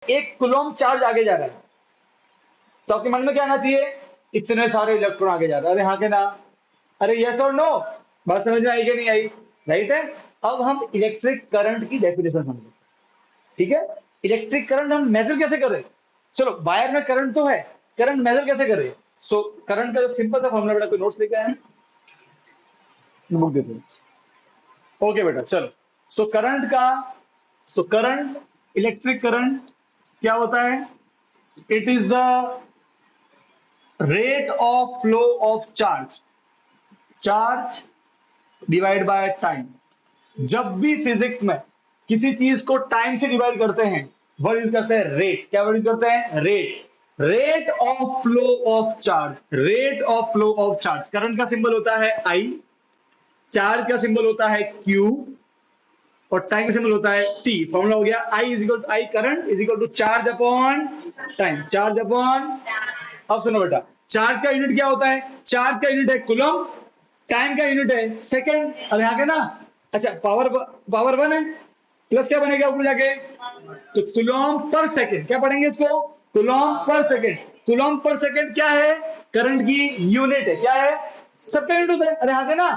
1 coulomb charge आगे जा रहा है, तो आपके मन में क्या आना चाहिए? इतने सारे इलेक्ट्रॉन आगे जा रहे हैं। अरे हाँ के ना? अरे यस और नो? बात समझ में आई कि नहीं आई? राइट है। अब हम इलेक्ट्रिक करंट की डेफिनेशन समझें, ठीक है? इलेक्ट्रिक करंट हम मेजर कैसे करें? चलो, वायर में करंट तो है, करंट मेजर कैसे करें? सो करंट का सिंपल सा फॉर्मूला, बेटा कोई नोट्स लेके आए? बुक देते। ओके बेटा, चलो। सो करंट, इलेक्ट्रिक करंट क्या होता है? It is the rate of flow of charge divide by time. जब भी फिजिक्स में किसी चीज को टाइम से डिवाइड करते हैं, वर्ड यूज करते हैं रेट। क्या वर्ड यूज करते हैं? Rate of flow of charge, rate of flow of charge. Current का सिंबल होता है आई, चार्ज का सिंबल होता है क्यू, और टाइम का सिंबल होता है टी। फॉर्मूला हो गया I is equal to I current is equal to charge upon time, charge upon. अब सुनो बेटा, चार्ज का यूनिट क्या होता है? चार्ज का यूनिट है कूलम, टाइम का यूनिट है सेकंड। अरे आगे ना? अच्छा, पावर 1 है, प्लस क्या बनेगा ऊपर जाके? तो कूलम पर सेकंड। क्या पढ़ेंगे इसको? Coulomb per second. Coulomb per second क्या है? करंट की यूनिट है। क्या है? सबका यूनिट होता है। अरे आगे ना?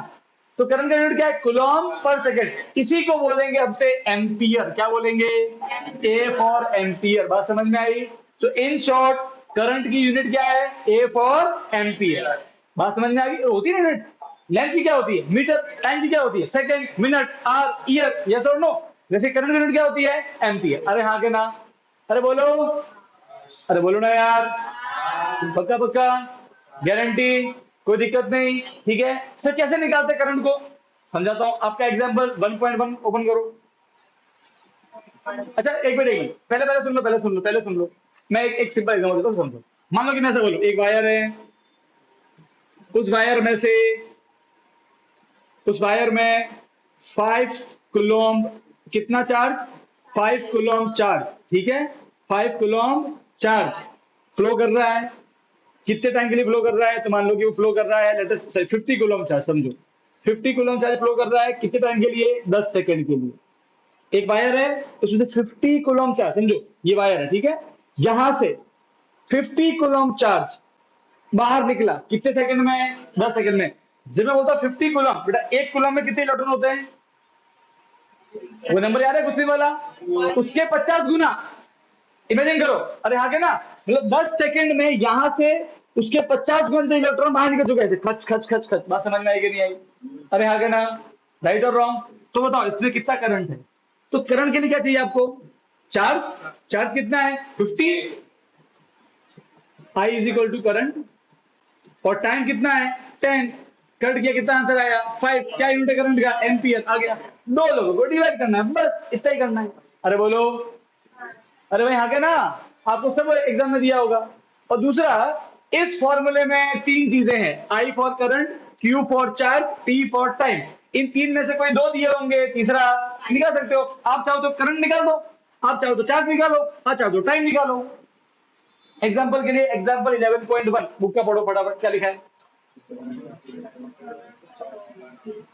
तो करंट का यूनिट क्या है? Coulomb per second. इसी को बोलेंगे अब से एम्पियर। क्या बोलेंगे? A for ampere. बात समझ में आई? तो इन शॉर्ट करंट की यूनिट क्या है? A for ampere. बात समझ में आ गई? होती है यूनिट। लेंथ की क्या होती है? मीटर। टाइम की क्या होती है? Second, minute, hour, year. Yes और नो? वैसे करंट की यूनिट क्या होती है? एम्पियर। अरे हाँ के ना? अरे बोलो, अरे बोलो ना यार। पक्का पक्का? गारंटी? कोई दिक्कत नहीं? ठीक है सर। कैसे निकालते करंट को? समझाता हूं। आपका एग्जांपल 1.1 ओपन करो। अच्छा एक मिनट, पहले सुन लो। मैं एक सिंपल एग्जांपल देता हूं, समझो। मान लो कि मैं ऐसा बोलूं, एक वायर है, उस वायर में से उस वायर में 5 कूलम कितना चार्ज? 5 कूलम चार्ज, ठीक है? 5 कूलम चार्ज फ्लो कर रहा है। कितने टाइम के लिए फ्लो कर रहा है? तो मान लो कि वो फ्लो कर रहा है लेट अस 50 कूलम चार्ज, समझो 50 कूलम चार्ज फ्लो कर रहा है। कितने टाइम के लिए? 10 सेकंड के लिए। एक वायर है, उसमें से 50 कूलम चार्ज, समझो ये वायर है, ठीक है? यहां से 50 कूलम चार्ज बाहर निकला कितने सेकंड में? 10 सेकंड में। जब मैं बोलता 50 कूलम, बेटा एक कूलम में कितने इलेक्ट्रॉन होते हैं? वो नंबर याद है कुछ भी वाला? उसके 50 गुना। इमेजिन करो। अरे आगे ना? मतलब 10 सेकंड में यहां से उसके 50 गुना से इलेक्ट्रॉन बाहर निकल चुके हैं। खच खच खच खच। बात समझ में आई कि नहीं आई? अरे आगे ना? राइट और रॉन्ग? तो बताओ इसमें कितना करंट है? तो करंट के लिए क्या चाहिए आपको? चार्ज। चार्ज कितना है? 50। आई इज इक्वल टू करंट। और टाइम कितना है? 10। कट किया, कितना आंसर आया? 5। क्या यूनिट है करंट का? एम्पियर। आ गया। दो लोगों को डिवाइड करना है, बस इतना ही करना है। अरे बोलो। अरे भाई आगे ना? आपको सब एग्जाम में दिया होगा। और दूसरा, इस फॉर्मूले में 3 चीजें हैं, I for current, Q for charge, T for time. इन 3 में से कोई 2 दिए होंगे, तीसरा निकाल सकते हो। आप चाहो तो करंट निकाल दो, आप चाहो तो चार्ज निकालो, आप चाहो तो टाइम निकालो। एग्जाम्पल के लिए एग्जाम्पल 11.1 बुक का पढ़ो फटाफट। क्या लिखा है?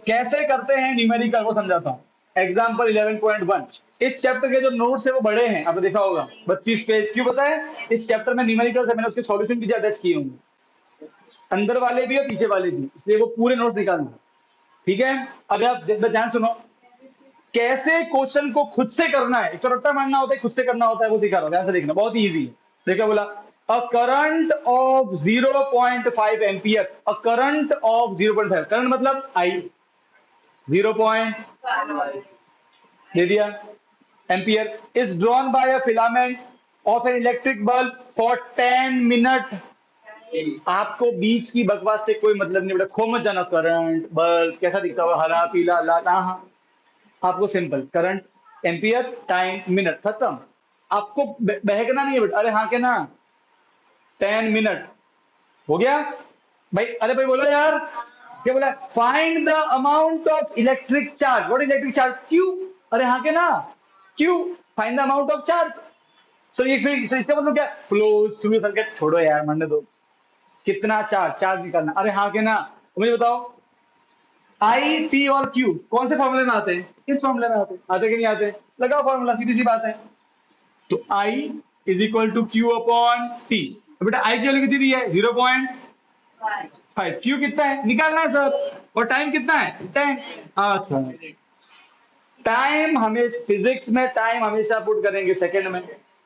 कैसे करते हैं न्यूमेरिकल, वो समझाता हूं। एग्जाम्पल 11.1। इस चैप्टर के जो नोट्स है वो बड़े हैं, आपने देखा होगा 32 पेज। क्यों पता है? इस चैप्टर में न्यूमेरिकल से मैंने उसके सॉल्यूशन भी अटैच किए होंगे, अंदर वाले भी और पीछे वाले भी, इसलिए वो पूरे नोट निकालना। ठीक है? अब आप ध्यान सुनो, कैसे क्वेश्चन को खुद से करना है। एक तो रट्टा मारना होता है, खुद से करना होता है, वो सिखा रहा हूं। ध्यान से देखना, बहुत इजी है। देखा बोला, a current of 0.5 ampere. A current of 0.5, current मतलब आई, 0. दे दिया ampere, is drawn by a filament of an electric bulb for 10 minute. आपको बीच की बकवास से कोई मतलब नहीं, बेटा खो मत जाना। करंट, बल्ब कैसा दिखता हुआ, हरा पीला लाल, हाँ। आपको simple current, ampere, time, minute, खत्म। आपको बहकना नहीं है बेटा। अरे हाँ के ना? 10 मिनट हो गया भाई। अरे भाई बोलो यार, क्या बोला? Find the amount of electric charge. What electric charge? Q. अरे हाँ के ना? Q. Find the amount of charge. So ये फिर इसका मतलब क्या? Flow through circuit. छोड़ो यार, मानने दो। कितना चार्ज निकालना। अरे हाँ के ना? मुझे बताओ, आई, टी और क्यू कौन से फॉर्मूले में आते हैं? किस फॉर्मूले में आते हैं? आते कि नहीं आते? लगाओ फॉर्मूला, सीधी सी बात है। तो I is equal to Q upon T. बेटा आई की वैल्यू कितनी दी है 0.5, क्यू कितना है निकालना है सर, और टाइम कितना है 10। हाँ सर, टाइम हमेशा फिजिक्स में टाइम हमेशा पुट करेंगे सेकंड में,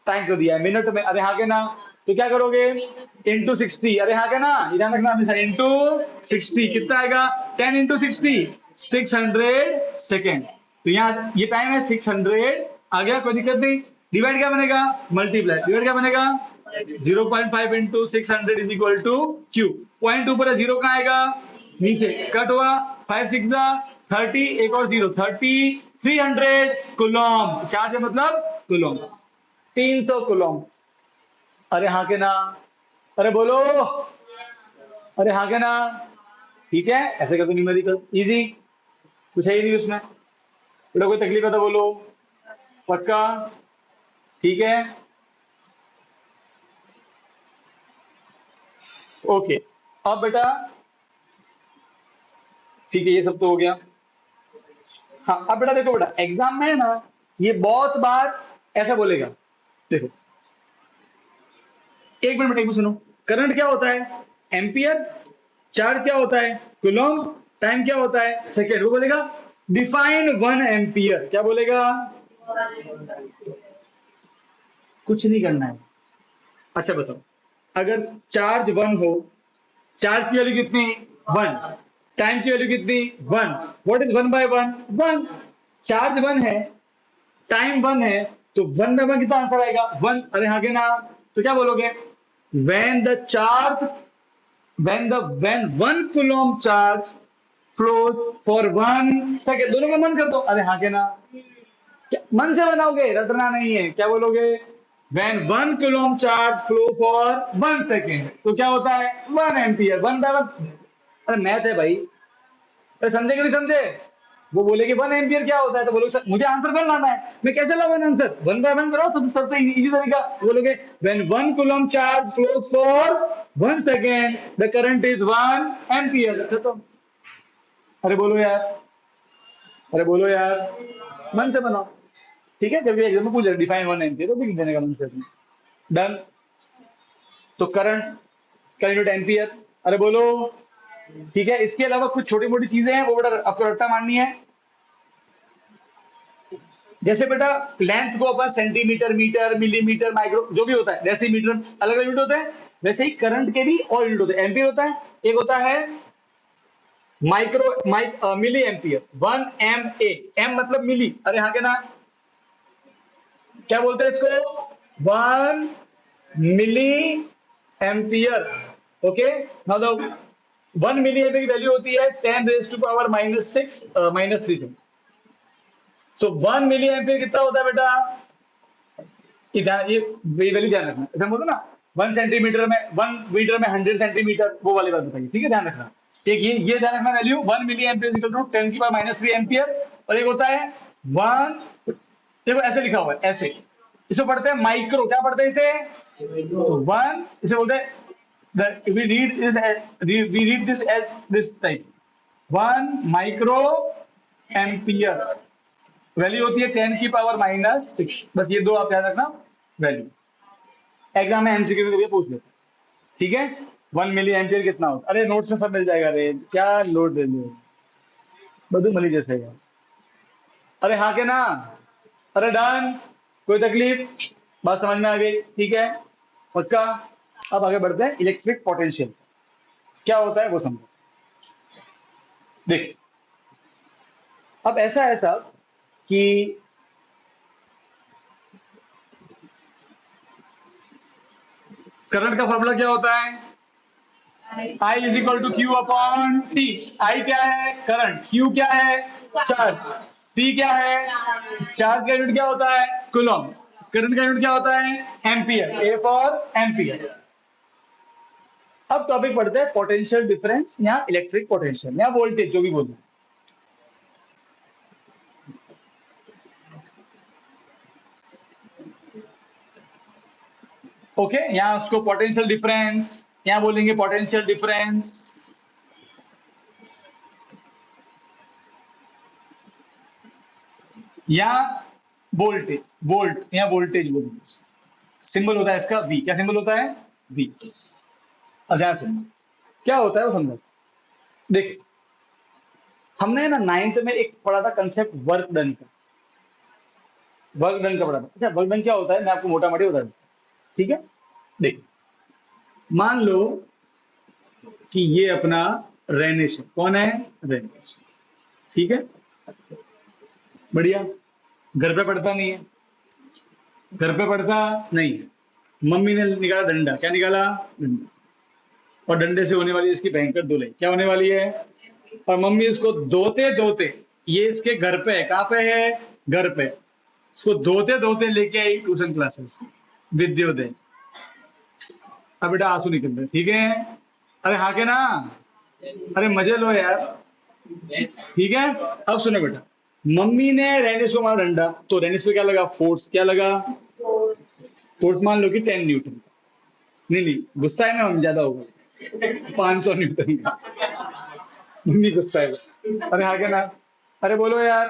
टाइम को दिया है मिनट में, अरे हाँ के ना, तो क्या करोगे इंटू 60, अरे हाँ के ना, ये ध्यान रखना हमेशा इंटू 60 कितना आएगा 10 इंटू 60 600 सेकेंड। तो यहाँ ये टाइम है 600 आ गया, कोई दिक्कत नहीं। डिवाइड क्या बनेगा मल्टीप्लाई, डिवाइड क्या बनेगा 0.5 into 600 is equal to Q. Point ऊपर है, जीरो कहाँ आएगा नीचे, कट हुआ 5 6 30, एक और जीरो 30, 300 कुलॉम चार्ज है, मतलब कुलॉम 300 कुलॉम। अरे हाँ के ना, अरे बोलो, अरे हाँ के ना, ठीक है ऐसे कर दो न्यूमेरिकल इजी, कुछ है ही नहीं उसमें। बेटा कोई तकलीफ है तो बोलो, पक्का ठीक है ओके। अब बेटा ठीक है ये सब तो हो गया। हाँ अब बेटा देखो, बेटा एग्जाम में है ना ये बहुत बार ऐसा बोलेगा, देखो एक मिनट एक मिनट सुनो, करंट क्या होता है एम्पियर, चार्ज क्या होता है कूलॉम, टाइम क्या होता है सेकेंड। वो बोलेगा डिफाइन 1 एम्पियर, क्या बोलेगा, कुछ नहीं करना है। अच्छा बताओ, अगर चार्ज 1 हो, चार्ज की वैल्यू कितनी 1, टाइम की वैल्यू कितनी 1, व्हाट इज 1/1 1, चार्ज 1 है टाइम 1 है, तो 1/1 कितना आंसर आएगा 1। अरे हाँ के ना, तो क्या बोलोगे when the charge when 1 coulomb charge flows for 1 second, दोनों का मन कर दो, अरे हाँ के ना, क्या मन से बनाओगे रटना नहीं है, क्या बोलोगे when 1 coulomb charge flow for 1 second, तो क्या होता है 1 एम्पियर 1/1। अरे मैथ है भाई, अरे समझे कि नहीं समझे। वो बोलेगी 1 एम्पियर क्या होता है, तो बोलोगे सर मुझे आंसर कर लाना है, मैं कैसे लाऊं आंसर 1/1 करो, सबसे इजी तरीका। बोलोगे when 1 coulomb charge flows for 1 second the current is 1 ampere, खत्म। अरे बोलो यार, अरे बोलो यार, मन से बनाओ, ठीक है। जब ये एग्जाम में पूछ डिफाइन 1 एम्पियर तो लिख देने का मन से, डन। तो करंट का यूनिट एम्पियर, अरे बोलो, ठीक है। इसके अलावा कुछ छोटी मोटी चीजें हैं वो बेटा आपको रट्टा मारनी है, जैसे बेटा लेंथ को अपन सेंटीमीटर मीटर मिलीमीटर माइक्रो जो भी होता है डेसीमीटर अलग अलग यूनिट होते हैं, वैसे ही करंट के भी और यूनिट होते हैं। एम्पियर होता है, एक होता है मिली एम्पियर 1 MA, एम मतलब मिली, अरे हाँ के ना, क्या बोलते हैं इसको 1 मिली एम्पियर, ओके। मतलब 1 मिली एम्पियर की वैल्यू होती है 10⁻⁻⁶ सो 1 मिली एम्पियर कितना होता है बेटा, ये वैल्यू ध्यान रखना, ऐसा बोलते ना 1 सेंटीमीटर में 1 मीटर में 100 सेंटीमीटर, वो वाली बात बताइए, ठीक है ध्यान रखना। एक ये ध्यान रखना value 1 milliampere equal to 10⁻³ ampere, और एक होता है 1, देखो ऐसे लिखा हुआ है ऐसे, इसको पढ़ते हैं माइक्रो, क्या पढ़ते हैं इसे 1, इसे बोलते हैं we read this as this type 1 micro ampere, value होती है 10⁻⁻⁶। बस ये दो आप याद रखना वैल्यू, एग्जाम में एमसीक्यू में पूछ लेते, ठीक है। 1 मिली एम्पियर कितना होता, अरे नोट्स में सब मिल जाएगा, रे क्या लोड दे दो बधु मली जैसे है। अरे हाँ के ना, अरे डन, कोई तकलीफ, बात समझ में आ गई, ठीक है पक्का। अब आगे बढ़ते हैं, इलेक्ट्रिक पोटेंशियल क्या होता है वो समझो। देख अब ऐसा है साहब कि करंट का फॉर्मूला क्या होता है, I is equal to Q upon T. I क्या है करंट, क्यू क्या है चार्ज, टी क्या है, चार्ज का यूनिट क्या होता है कूलॉम, करंट का यूनिट क्या होता है एम्पियर, ए फॉर एम्पियर। अब टॉपिक पढ़ते हैं पोटेंशियल डिफरेंस या इलेक्ट्रिक पोटेंशियल या वोल्टेज, जो भी बोलते हैं। ओके यहाँ उसको पोटेंशियल डिफरेंस, यहाँ बोलेंगे पोटेंशियल डिफरेंस, या वोल्टेज, वोल्ट या वोल्टेज बोलेंगे। सिंबल होता है इसका वी। क्या सिंबल होता है? वी। अब ध्यान सुनो, क्या होता है वो समझो। देख, हमने ना नाइन्थ में एक पढ़ा था कंसेप्ट वर्क डन का। वर्क डन का पढ़ा था। अच्छा, वर्क डन क्या होता है मैं आपको मोटा मोटी बता दूं। ठीक है, देख, मान लो कि ये अपना रेनिश है। कौन है? रेनिश। ठीक है, बढ़िया। घर पे पढ़ता नहीं है, घर पे पढ़ता नहीं है। मम्मी ने निकाला डंडा। क्या निकाला? डंडा। और डंडे से होने वाली इसकी भयंकर धुलाई। क्या होने वाली है? और मम्मी इसको धोते धोते, ये इसके घर पे है। कहाँ पे है? घर पे। इसको धोते धोते लेके आई ट्यूशन क्लासेस, विद्योदय। अब बेटा आंसू निकल रहे, ठीक है? अरे हाँ के ना? अरे मजे लो यार, ठीक है? अब सुनो बेटा, मम्मी ने रेनिस को मारा डंडा, तो रेनिस पे क्या लगा? फोर्स। क्या लगा? फोर्स मान लो कि 10 न्यूटन। नहीं नहीं, गुस्सा है ना, मम्मी ज्यादा होगा, 500 न्यूटन का। मम्मी गुस्सा है। अरे हाँ क्या ना? अरे बोलो यार,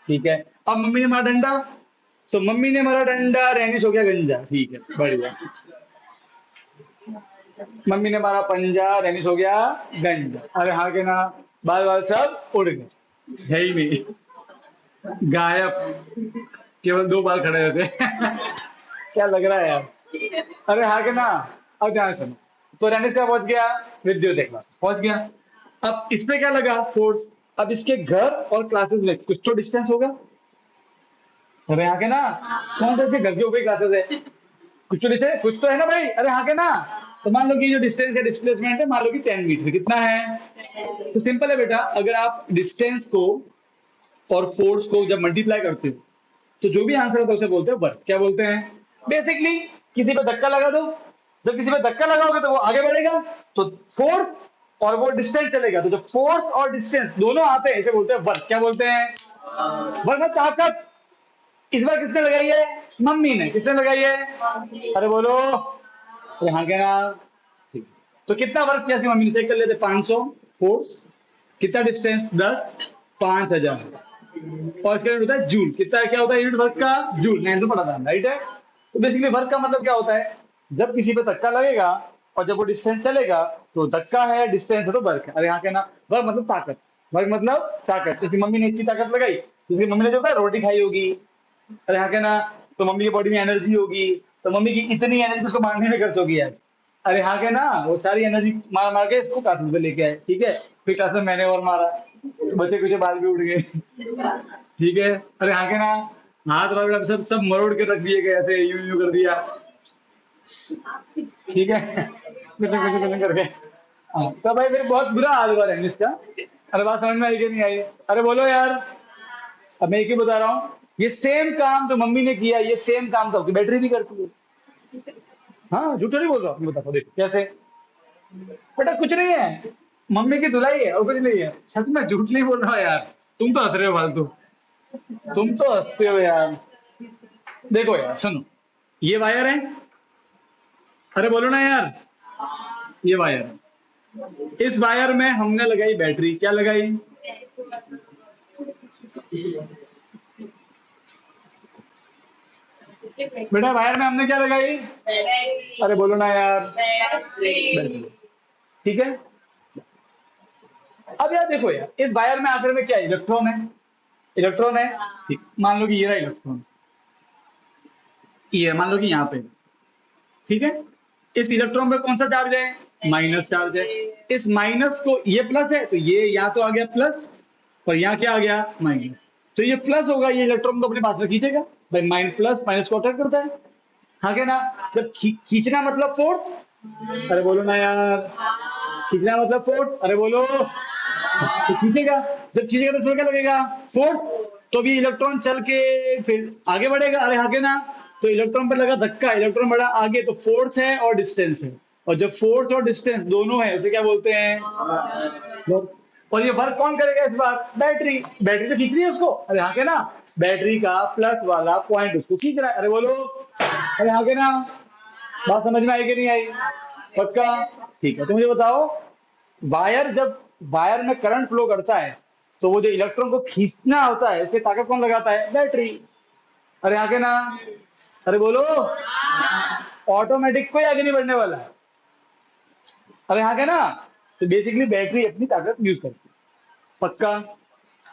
ठीक है। अब मम्मी ने मारा डंडा, तो मम्मी ने मारा डंडा, रेनिस हो गया गंजा। ठीक है, बढ़िया। मम्मी ने मारा पंजा, रेनिस हो गया गंजा। अरे हाँ के ना? बाल बाल सब उड़ गए, है ही नहीं, गायब। केवल 2 बाल खड़े रहते। क्या लग रहा है यार? अरे हाँ के ना? अब ध्यान सुनो, तो रेनिस क्या पहुंच गया? विद्युत क्लास पहुंच गया। अब इसमें क्या लगा? फोर्स। अब इसके घर और क्लासेस में कुछ तो डिस्टेंस होगा। अरे हाँ के ना? कौन सा इसके घर के ऊपर क्लासेस है? कुछ तो डिस्टेंस, कुछ तो है ना भाई। अरे हाँ के ना? तो मान लो कि जो डिस्टेंस है, डिस्प्लेसमेंट है, मान लो कि 10 मीटर। कितना है? तो सिंपल है बेटा, अगर आप डिस्टेंस को और फोर्स को जब मल्टीप्लाई करते हो, तो जो भी आंसर होता है उसे बोलते हैं वर्क। क्या बोलते हैं? बेसिकली किसी पे धक्का लगा दो, जब किसी पे धक्का लगाओगे तो वो आगे बढ़ेगा, तो फोर्स, और वो डिस्टेंस चलेगा, तो जब फोर्स और डिस्टेंस दोनों आते हैं इसे बोलते हैं वर्क। क्या बोलते हैं? वर्क में ताकत। इस बार किसने लगाई है? मम्मी ने। किसने लगाई है? अरे बोलो। अरे हाँ क्या ना? ठीक। तो कितना वर्क किया मम्मी ने? चेक कर लेते। 500 फोर्स, कितना डिस्टेंस? 10, 5000। और इसका यूनिट होता है जूल। कितना, क्या होता है यूनिट वर्क का? जूल। मैंने तो पढ़ा था, राइट है? तो बेसिकली वर्क का मतलब क्या होता है? जब किसी पे धक्का लगेगा और जब वो डिस्टेंस चलेगा, तो धक्का है, डिस्टेंस है, तो वर्क है। अरे यहाँ कहना, वर्क मतलब ताकत। वर्क मतलब ताकत। क्योंकि मम्मी ने इतनी ताकत लगाई, जिसकी मम्मी ने जो होता है रोटी खाई होगी। अरे यहाँ कहना, तो मम्मी की बॉडी में एनर्जी होगी, तो मम्मी की इतनी एनर्जी उसको मारने में खर्च होगी यार। अरे हाँ कहना, वो सारी एनर्जी मार मार के इसको क्लासेस पे लेके आए, ठीक है? फिर क्लास में मैंने और मारा, बच्चे कुछ बाल भी उड़ गए, ठीक है? अरे हाँ के ना? हाथ वगैरह सब सब मरोड़ के रख दिए गए, ऐसे यूं यूं कर दिया, ठीक है? कुछ करके। हाँ, तो भाई फिर बहुत बुरा हाल हुआ है इसका। अरे बात समझ में आई कि नहीं आई? अरे बोलो यार। अब मैं एक ही बता रहा हूँ, ये सेम काम जो मम्मी ने किया, ये सेम काम तो आपकी बैटरी भी करती है। हाँ, झूठ नहीं बोल रहा हूँ, बताओ देखो कैसे। बेटा कुछ नहीं है, मम्मी की धुलाई है और कुछ नहीं है। सच में झूठ नहीं बोल रहा यार। तुम तो हंस रहे हो फालतू, तुम तो हंसते हो यार। देखो यार सुनो, ये वायर है। अरे बोलो ना यार, ये वायर है। इस वायर में हमने लगाई बैटरी। क्या लगाई? बेटा वायर में हमने क्या लगाई? अरे बोलो ना यार, बैटरी। ठीक है? अब यार देखो यार, इस वायर में आखिर में क्या है? इलेक्ट्रॉन है। इलेक्ट्रॉन है, ठीक। मान लो कि ये रहा इलेक्ट्रॉन, ये मान लो कि यहाँ पे, ठीक है? इस इलेक्ट्रॉन पे कौन सा चार्ज है? माइनस चार्ज है। इस माइनस को, ये प्लस है तो ये यहाँ तो आ गया प्लस, और यहाँ क्या आ गया? माइनस। तो ये प्लस होगा, ये इलेक्ट्रॉन को अपने पास में खींचेगा भाई। प्लस माइनस को अट्रैक्ट करता है। हाँ क्या ना? जब खींचना मतलब फोर्स। अरे बोलो ना यार, खींचना मतलब फोर्स। अरे बोलो। तो खींचेगा, जब खींचेगा तो उसमें क्या लगेगा? फोर्स। तो भी इलेक्ट्रॉन चल के फिर आगे बढ़ेगा। अरे आगे ना? तो इलेक्ट्रॉन पर लगा धक्का, इलेक्ट्रॉन बढ़ा आगे, तो फोर्स है और डिस्टेंस है। और जब फोर्स और डिस्टेंस दोनों है उसे क्या बोलते हैं? वर्क। और ये वर्क कौन करेगा इस बार? बैटरी। बैटरी तो खींच रही है उसको। अरे हाँ के ना? बैटरी का प्लस वाला पॉइंट उसको खींच रहा है। अरे बोलो। अरे हाँ के ना? बात समझ में आई कि नहीं आई? पक्का? ठीक है, तो मुझे बताओ, वायर जब वायर में करंट फ्लो करता है, तो वो जो इलेक्ट्रॉन को खींचना होता है उसकी ताकत कौन लगाता है? बैटरी। अरे आगे ना, अरे बोलो, ऑटोमेटिक कोई आगे नहीं बढ़ने वाला है। अरे आगे ना, तो बेसिकली बैटरी अपनी ताकत यूज करती है। पक्का?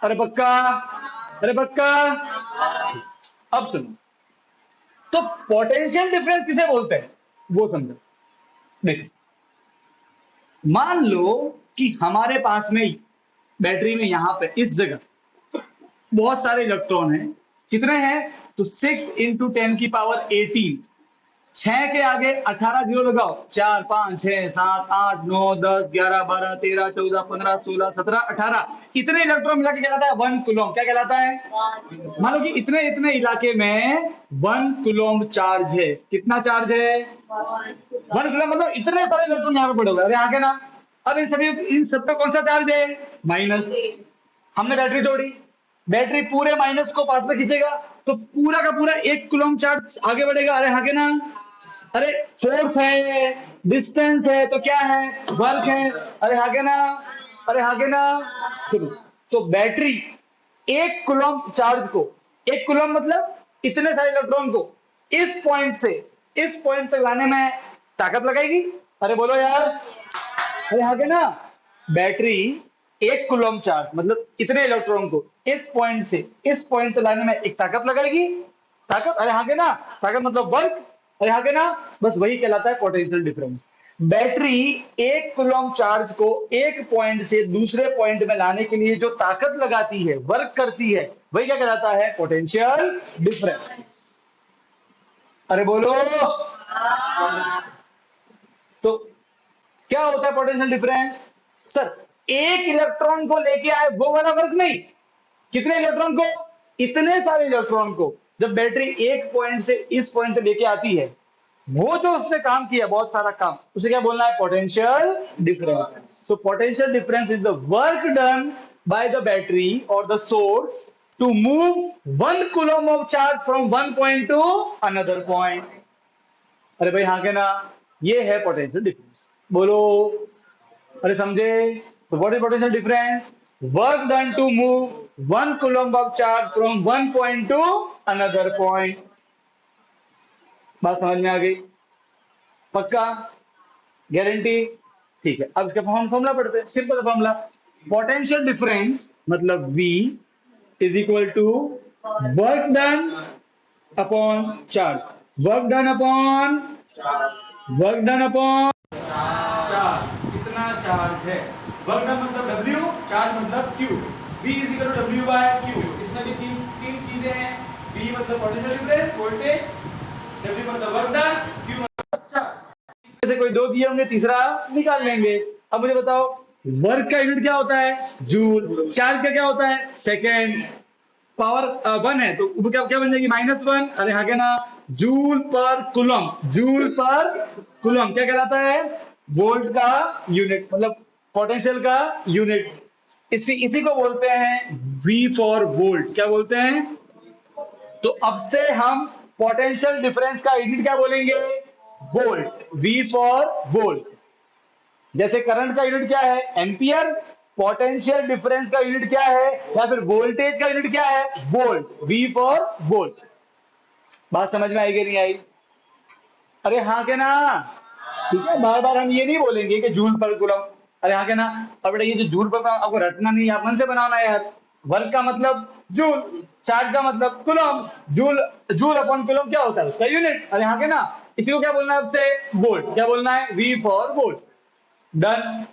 अरे पक्का, अरे पक्का। अब सुनो, तो पोटेंशियल डिफरेंस किसे बोलते हैं वो समझो। देखो, मान लो कि हमारे पास में बैटरी में यहां पे इस जगह बहुत सारे इलेक्ट्रॉन हैं। कितने हैं? तो 6 × 10⁻18। 6 के आगे 18 जीरो लगाओ, 4 5 6 7 8 9 10 11 12 13 14 15 16 17 18। इतने इलेक्ट्रॉन मिला के कहलाता है 1 कूलम। क्या कहलाता है? मान लो कि इतने इतने इलाके में 1 कूलम चार्ज है। कितना चार्ज है? 1 कूलम, मतलब इतने सारे इलेक्ट्रॉन यहाँ पे पड़े हुए हैं। अरे आगे ना, अब इन सब पे कौन सा चार्ज है? माइनस। हमने बैटरी जोड़ी, बैटरी पूरे माइनस को पास में खींचेगा, तो पूरा का पूरा 1 कूलम चार्ज आगे बढ़ेगा। अरे आगे ना, अरे फोर्स है, डिस्टेंस है, तो क्या है? वर्क है। अरे आगे ना, अरे आगे ना, सुनो, तो बैटरी 1 कूलम चार्ज को, 1 कूलम मतलब इतने सारे इलेक्ट्रॉन को इस पॉइंट से इस पॉइंट तक लाने में ताकत लगाएगी। अरे बोलो यार, अरे आगे ना, बैटरी 1 कूलम चार्ज मतलब इतने इलेक्ट्रॉन को इस पॉइंट से इस पॉइंट तक लाने में एक ताकत लगाएगी। ताकत, अरे आगे ना, ताकत मतलब वर्क। अरे आगे ना, बस वही कहलाता है potential difference. Battery 1 coulomb charge को एक पॉइंट से दूसरे पॉइंट में लाने के लिए जो ताकत लगाती है, वर्क करती है, वही क्या कहलाता है? Potential difference. अरे बोलो, तो क्या होता है पोटेंशियल डिफरेंस? सर, एक इलेक्ट्रॉन को लेके आए वो वाला वर्क नहीं। कितने इलेक्ट्रॉन को? इतने सारे इलेक्ट्रॉन को जब बैटरी एक पॉइंट से इस पॉइंट तक लेके आती है, वो जो उसने काम किया, बहुत सारा काम, उसे क्या बोलना है? Potential difference. So potential difference is the work done by the battery और the source to move 1 coulomb of charge from one point to another point. अरे भाई हाँ के ना, ये है पोटेंशियल डिफरेंस। बोलो, अरे समझे? तो what is potential difference? Work done to move 1 coulomb of charge from one point to another point. बात समझ में आ गई? पक्का? गारंटी? ठीक है, अब इसका फॉर्मूला पढ़ते हैं। सिंपल फॉर्मूला, पोटेंशियल डिफरेंस मतलब V is equal to work done upon charge. Work done upon charge. कितना चार्ज है? वर्क डन मतलब W, चार्ज मतलब Q। V is equal to W by Q। इसमें भी तीन चीजें हैं। V मतलब पोटेंशियल डिफरेंस, वोल्टेज, W मतलब वर्क डन, Q मतलब चार्ज। जैसे कोई दो दिए होंगे, तीसरा निकाल लेंगे। अब मुझे बताओ, वर्क का यूनिट क्या होता है? जूल। चार्ज का क्या होता है? सेकेंड। पावर 1 है तो ऊपर क्या क्या बन जाएगी? -1। अरे हाँ क्या ना, जूल पर कूलम। जूल पर कूलम क्या कहलाता है? वोल्ट का यूनिट, मतलब पोटेंशियल का यूनिट। इसी को बोलते हैं V फॉर वोल्ट। क्या बोलते हैं? तो अब से हम पोटेंशियल डिफरेंस का यूनिट क्या बोलेंगे? वोल्ट। V for volt. जैसे करंट का यूनिट क्या है? एम्पियर। पोटेंशियल डिफरेंस का यूनिट क्या है, या फिर वोल्टेज का यूनिट क्या है? वोल्ट। V for volt. बात समझ में आई कि नहीं आई? अरे हाँ के ना, ठीक है, बार बार हम ये नहीं बोलेंगे कि जूल पर कूलम। अरे हाँ के ना, अब बेटा ये जो जूल पर आपको रटना नहीं, आप मन से बनाना यार। वर्क का मतलब जूल, चार्ज का मतलब coulomb. Joule, joule upon coulomb क्या होता है? उसका यूनिट। अरे हाँ के ना, इसी को क्या बोलना है आपसे? वोल्ट। क्या बोलना है? V for volt. डन।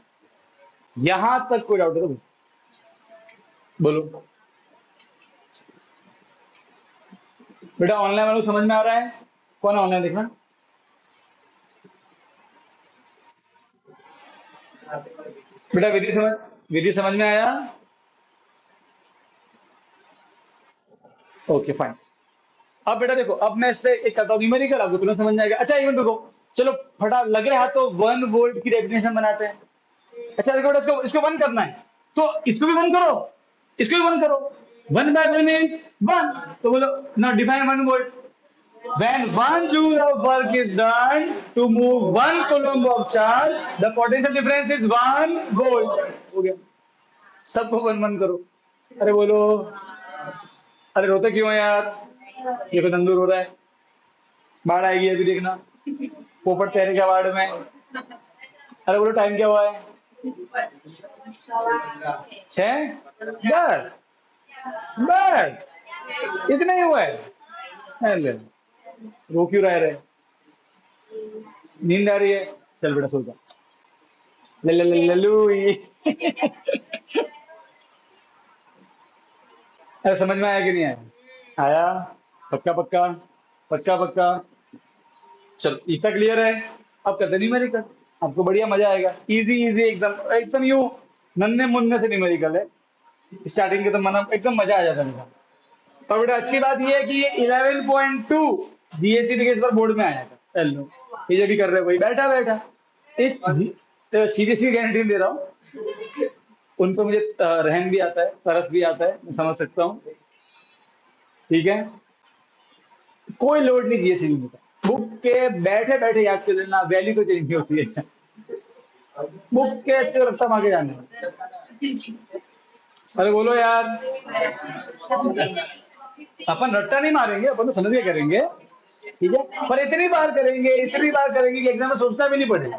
यहां तक कोई डाउट है तो बोलो। बेटा ऑनलाइन वालों समझ में आ रहा है? कौन है ऑनलाइन? देखना बेटा, विधि समझ में आया? Okay fine. अब बेटा देखो, अब मैं इस पे एक करता हूँ न्यूमेरिकल, आपको तुरंत समझ में आएगा। अच्छा एक मिनट रुको, चलो फटा लगे हाथ तो 1 वोल्ट की डेफिनेशन बनाते हैं। अच्छा देखो बेटा, इसको बंद करना है, तो इसको भी बंद करो, इसको भी बंद करो। 1/1 इज 1। तो बोलो ना, define 1 volt. When 1 joule of work is done to move 1 coulomb of charge, the potential difference is 1 volt। हो गया। सबको 1 1 करो। अरे बोलो, अरे रोते क्यों है यार? देखो तंदूर हो रहा है, बाढ़ आएगी अभी देखना, पोपट तैरेगा बाढ़ में। अरे बोलो टाइम क्या हुआ है? 6। बस बस इतना ही हुआ है। अरे, रो क्यों रह रहे? नींद आ रही है? चल बेटा सो जा। लल्लू अरे समझ में आया कि नहीं आया? आया? पक्का पक्का पक्का पक्का। चलो इतना क्लियर है। अब करते न्यूमेरिकल, आपको बढ़िया मजा आएगा। इजी इजी एकदम एकदम यूं नन्हे मुन्ने से न्यूमेरिकल है। स्टार्टिंग के तो मन एकदम मजा आ जाता है मेरा। और बेटा अच्छी बात ये है कि ये 11.2 जीएसटी के इस बार बोर्ड में आया था। लो ये जो भी कर रहे हो वही बैठा बैठा इस तो सीरियसली गारंटी दे रहा हूँ। उनको मुझे रहन भी आता है, तरस भी आता है, मैं समझ सकता हूँ। ठीक है, कोई लोड नहीं जीएसटी का। बुक के बैठे बैठे याद कर लेना, वैल्यू तो चेंज नहीं होती है। बुक के अच्छे रफ्ता आगे जाना है। अरे बोलो यार, अपन रट्टा नहीं मारेंगे, अपन तो समझ के करेंगे। ठीक है, पर इतनी बार करेंगे कि एग्जाम में सोचना भी नहीं पड़े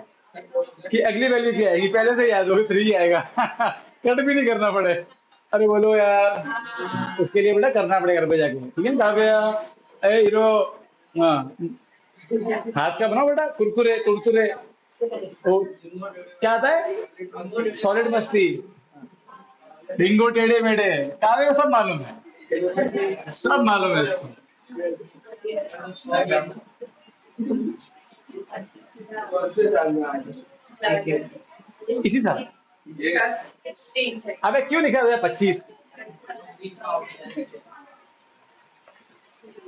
कि अगली वैल्यू क्या आएगी, पहले से याद होगी 3 आएगा। कट भी नहीं करना पड़े। अरे बोलो यार, उसके लिए बेटा करना पड़ेगा घर पे जाके। ठीक है कहा गया? अरे हीरो, हाँ हाथ का बनाओ बेटा, कुरकुरे कुरकुरे। ओ, क्या आता है? सॉलिड मस्ती, बिंगो टेढ़े मेढ़े, कावे को सब मालूम है, सब मालूम है इसको। इसी साल। अबे क्यों लिखा हुआ है 25?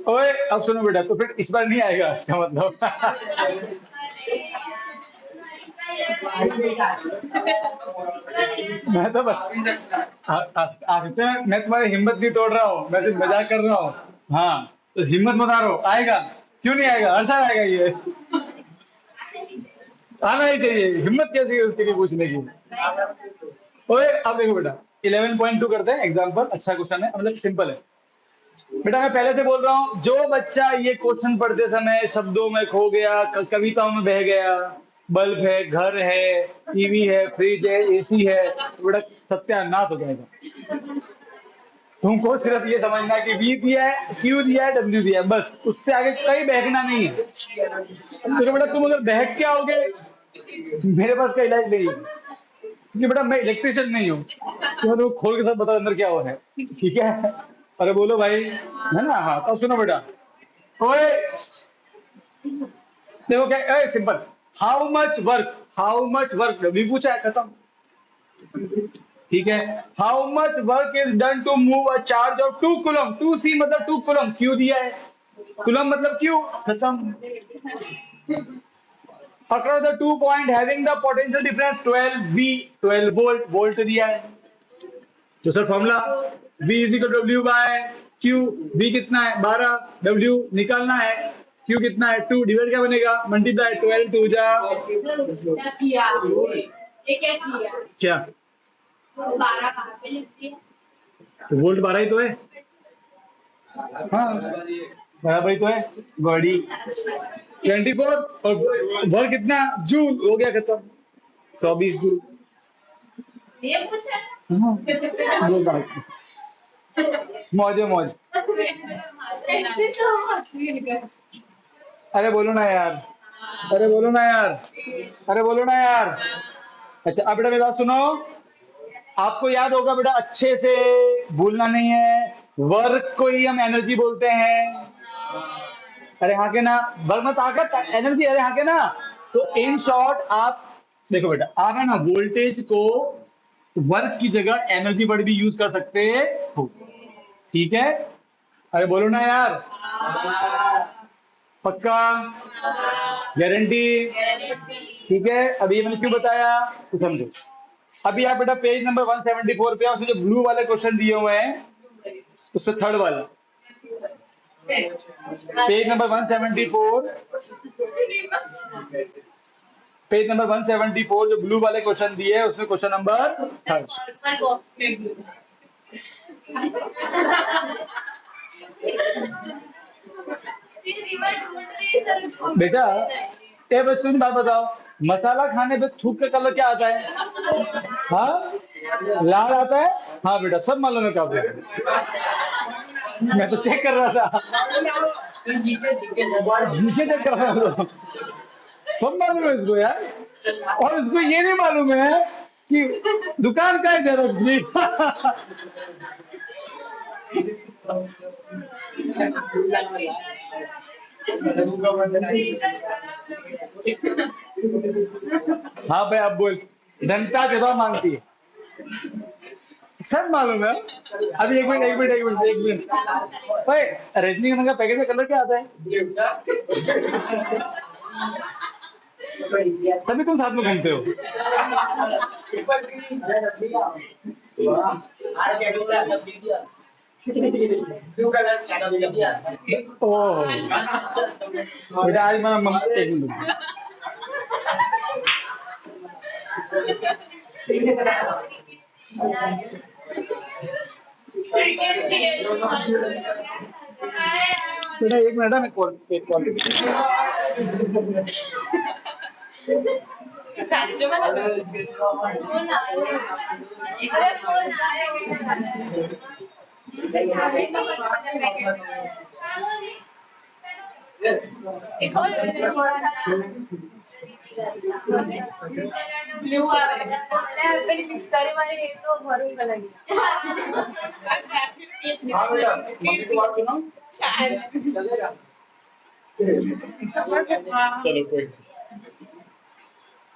ओए अब सुनो बेटा, तो फिर इस बार नहीं आएगा इसका मतलब। मैं तो मैं तुम्हारी हिम्मत नहीं तोड़ रहा हूँ, मैं सिर्फ मजाक कर रहा हूँ। हाँ तो हिम्मत मत हारो, आएगा। क्यों नहीं आएगा? हर साल आएगा ये। आना ही चाहिए, हिम्मत कैसी है उसके लिए पूछने की। ओए अब देखो बेटा, 11.2 करते हैं एग्जाम्पल। अच्छा क्वेश्चन है, मतलब सिंपल है। बेटा मैं पहले से बोल रहा हूँ, जो बच्चा ये क्वेश्चन पढ़ते समय शब्दों में खो गया, कविताओं में बह गया, बल्ब है, घर है, टीवी है, फ्रिज है, एसी है, तो बेटा सत्यानाश हो जाएगा। तुमको सिर्फ ये समझना है कि वी दिया है, क्यू दिया है, डब्ल्यू दिया है, बस उससे आगे कहीं बहकना नहीं है। तो बेटा तुम अगर बहक के आओगे, मेरे पास का इलाज नहीं है, क्योंकि बेटा मैं इलेक्ट्रिशियन नहीं हूँ तो मैं तुमको खोल के सब बता अंदर क्या हुआ है। ठीक है? अरे बोलो भाई, है ना? हाँ तो सुनो बेटा। ओए देखो क्या simple, how much work W पूछा है, खत्म। ठीक है, how much work is done to move a charge of 2 coulomb, 2 C मतलब 2 कूलम, क्यू दिया है, कूलम मतलब क्यू, खत्म। Across the 2 point having the potential difference 12 V, 12 volt, volt दिया है। तो sir formula V is equal W by Q. V कितना है? 12, W निकालना है, Q कितना है? 2, डिवाइड क्या बनेगा? मल्टीप्लाई, 12 टू जा क्या? तो वोल्ट 12 ही तो है। हाँ बराबर ही तो है, बड़ी 24। और वर्क कितना? जूल, हो गया खत्म, 24 जूल। हाँ, वो बात है। मौजे मौज। अरे बोलो ना यार, अरे बोलो ना यार, अरे बोलो ना यार। अच्छा अब बेटा मेरी बात सुनो, आपको याद होगा बेटा अच्छे से, भूलना नहीं है, वर्क को ही हम एनर्जी बोलते हैं। अरे हाँ के ना, वर्क में ताकत, एनर्जी, अरे हाँ के ना। तो इन शॉर्ट आप देखो बेटा, आप है ना वोल्टेज को वर्क की जगह एनर्जी पर भी यूज कर सकते हो। ठीक है? अरे बोलो ना यार, पक्का, गारंटी? ठीक है, अभी मैंने क्यों बताया तो समझो। अभी आप बेटा पेज नंबर 174 पे, आपको जो ब्लू वाले क्वेश्चन दिए हुए हैं उस पर थर्ड वाला, पेज नंबर 174, पेज नंबर 174 जो ब्लू वाले क्वेश्चन दिए है उसमें क्वेश्चन नंबर थर्ड। बेटा ए बच्चों की बात बताओ, मसाला खाने पे थूक का कलर क्या आता है? हाँ, लाल आता है। हाँ बेटा, सब मालूम है क्या बोल। मैं तो चेक कर रहा था, ये चेक कर रहा था। सब मालूम है इसको यार, और इसको ये नहीं मालूम है कि दुकान का है जेरॉक्स की। हाँ भाई, अब बोल, जनता जवाब मांगती है, सब मालूम है। अभी एक मिनट एक मिनट एक मिनट एक मिनट, भाई रजनीगंधा का पैकेट का कलर क्या आता है? तभी तुम साथ में घूमते हो। ओह बेटा, आज मैं एक मिनट, बेटा एक मिनट, मैं कॉल एक कॉल। हाँ बेटा, मम्मी की बात सुनो। चलो कोई,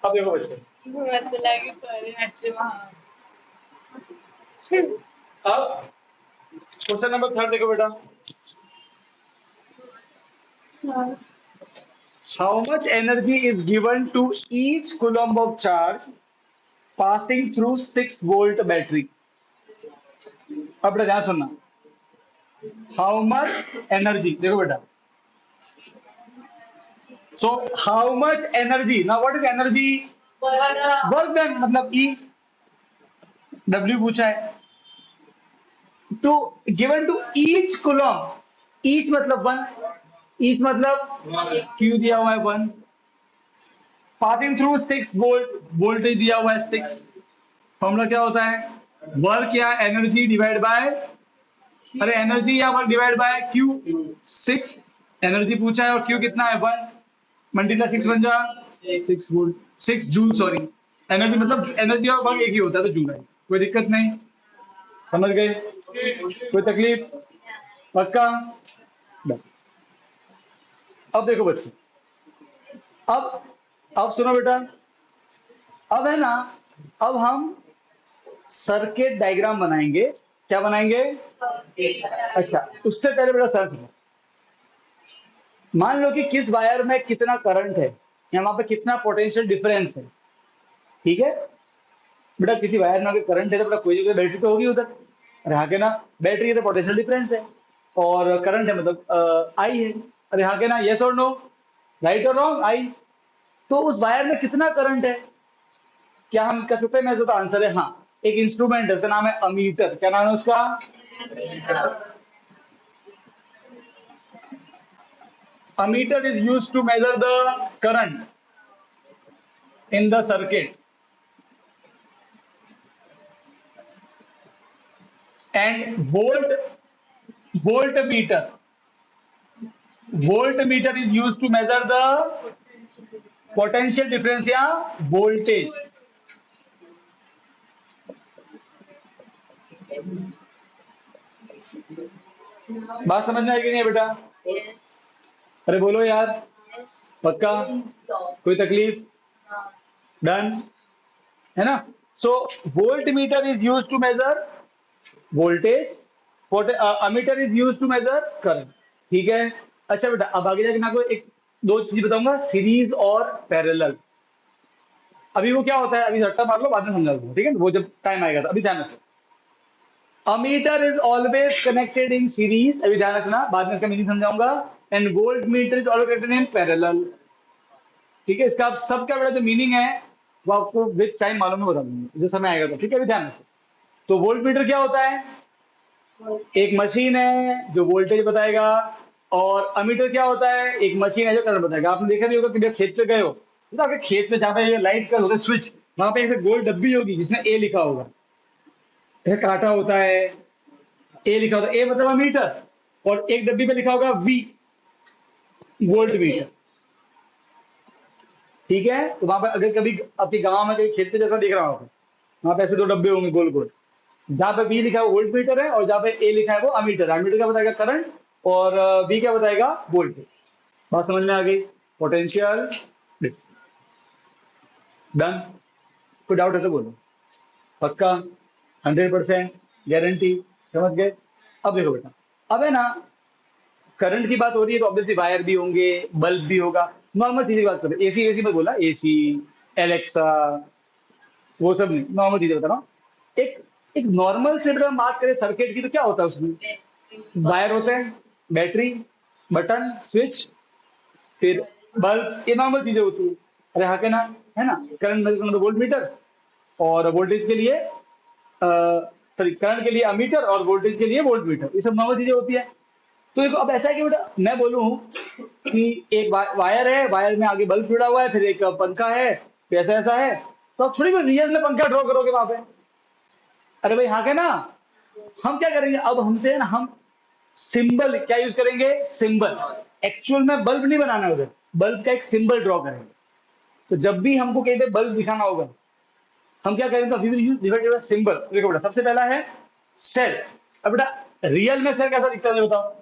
अब देखो बच्चे, अब क्वेश्चन नंबर 3 देखो बेटा। How much energy is given to each coulomb of charge passing through 6-volt battery? अब बेटा ध्यान सुनना, how much energy, देखो बेटा, so how much energy, now what is energy? Work done, मतलब E, W पूछा है, तो given to each coulomb, each मतलब 1, each मतलब Q दिया हुआ है 1, पासिंग थ्रू 6 वोल्ट, वोल्टेज दिया हुआ है 6, फॉर्मूला क्या होता है? वर्क या एनर्जी डिवाइड बाय, अरे एनर्जी या work divide by Q. 6 energy पूछा है और क्यू कितना है 1, मल्टीप्लाई 6 बन जा 6 वोल्ट, 6 जूल, सॉरी एनर्जी मतलब एनर्जी और वर्क एक ही होता है तो जूल है, कोई दिक्कत नहीं, समझ गए? कोई तकलीफ? पक्का? अब देखो बच्चे, अब सुनो बेटा, अब है ना, अब हम सर्किट डायग्राम बनाएंगे। क्या बनाएंगे? अच्छा, उससे पहले बेटा सर सुनो, मान लो कि किस वायर में कितना करंट है या वहां पे कितना पोटेंशियल डिफरेंस है, ठीक है बेटा? किसी वायर में अगर करंट है तो बेटा कोई जगह बैटरी तो होगी उधर, अरे हाँ के ना, बैटरी है तो पोटेंशियल डिफरेंस है, और करंट है मतलब आई है, अरे हाँ के ना, यस और नो, राइट और रॉन्ग? आई। तो उस वायर में कितना करंट है, क्या हम कर सकते हैं? मेरा तो आंसर है हाँ, एक इंस्ट्रूमेंट है, उसका नाम है अमीटर। क्या नाम है उसका? Ammeter is used to measure the current in the circuit, and voltmeter is used to measure the potential difference या voltage। बात समझ में आएगी नहीं बेटा? अरे बोलो यार, पक्का? कोई तकलीफ? डन है ना? So volt meter is use to measure voltage, ammeter is use to measure current, ठीक है? अच्छा बेटा, अब आगे जाके मैं आपको एक दो चीज बताऊंगा, सीरीज और पैरेलल। अभी वो क्या होता है, अभी झटका मार लो, बाद में समझा दूंगा, ठीक है? वो जब टाइम आएगा तो अभी ध्यान रखो। Ammeter is always connected in series, अभी ध्यान रखना, बाद में इसका मीनिंग समझाऊंगा। And volt meter is always connected in parallel, ठीक है? इसका सबका बड़ा जो मीनिंग है वो आपको विद टाइम मालूम है, बता दूंगा जब समय आएगा तो, ठीक है? अभी ध्यान रखो। तो वोल्ट मीटर क्या होता है? एक मशीन है जो वोल्टेज बताएगा, और अमीटर क्या होता है? एक मशीन है जो करंट बताएगा। आपने देखा नहीं होगा कि जब खेत पे गए हो तो आपके खेत में जहाँ पे ये लाइट का होता है स्विच, वहां पे ऐसे गोल डब्बी होगी जिसमें ए लिखा होगा, ऐसे कांटा होता है, ए लिखा होता है, ए मतलब अमीटर, और एक डब्बी पे लिखा होगा वी, वोल्ट मीटर। ठीक है, तो वहां पर अगर कभी आपके गांव में कभी खेत पे जैसा दिख रहा होगा, वहां पे ऐसे दो डब्बे होंगे गोल गोल, जहां पे बी लिखा है वो वोल्ट मीटर है, और जहां पे ए लिखा है वो अमीटर। अमीटर क्या बताएगा? करंट। और बी क्या बताएगा? वोल्ट। बात समझ में आ गई? पोटेंशियल। डन। कोई डाउट है तो बोलो। पक्का? 100% गारंटी? समझ गए? अब देखो बेटा, अब है ना, करंट की बात हो रही है तो ऑब्वियसली वायर भी होंगे, बल्ब भी होगा। नॉर्मल चीजें की बात करें, एसी एसी में बोला, एसी, एलेक्सा, वो सब नहीं, नॉर्मल चीजें बता रहा हूँ। एक एक नॉर्मल से अगर हम बात करें सर्किट की, तो क्या होता है उसमें? वायर होते हैं, बैटरी, बटन, स्विच, फिर बल्ब, ये नॉर्मल चीजें होती है। अरे हाँ के ना, है ना? करंट मतलब वोल्ट मीटर, और वोल्टेज के लिए सॉरी, करंट के लिए अमीटर, और वोल्टेज के लिए वोल्ट मीटर, ये सब नॉर्मल चीजें होती है। तो देखो, अब ऐसा है कि बेटा मैं बोलूं कि एक वायर है, वायर में आगे बल्ब जुड़ा हुआ है, फिर एक पंखा है, फिर ऐसा ऐसा है, तो आप थोड़ी रियल में पंखा ड्रॉ करोगे वहां पे। अरे भाई हाँ के ना, हम क्या करेंगे अब, हमसे है ना, हम सिंबल क्या यूज करेंगे? सिंबल। एक्चुअल में बल्ब नहीं बनाना है उधर, बल्ब का एक सिंबल ड्रॉ करेंगे। तो जब भी हमको कहीं पे बल्ब दिखाना होगा, हम क्या करेंगे? तो we will use different symbol. देखो बेटा, सबसे पहला है सेल। अब बेटा रियल में सेल कैसा दिखता है मुझे बताओ?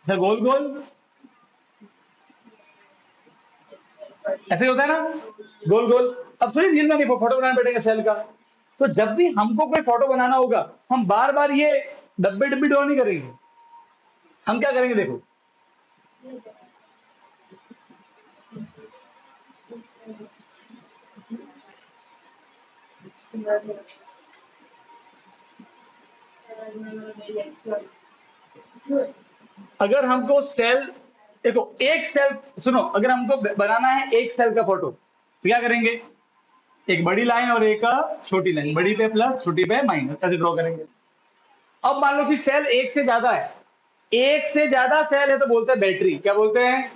सर गोल गोल ऐसे ही होता है ना, गोल गोल। अब थोड़ी रियल में नहीं फोटो बनाने बैठेंगे सेल का। तो जब भी हमको कोई फोटो बनाना होगा, हम बार बार ये डब्बे डब्बी ड्रॉ नहीं करेंगे। हम क्या करेंगे? देखो, अगर हमको सेल, देखो एक सेल, सुनो, अगर हमको बनाना है एक सेल का फोटो, तो क्या करेंगे? एक बड़ी लाइन और एक छोटी लाइन, बड़ी पे प्लस, छोटी पे माइनस, ऐसे ड्रॉ करेंगे। अब मान लो कि सेल एक से ज्यादा है, एक से ज्यादा सेल है, तो बोलते हैं बैटरी। क्या बोलते हैं?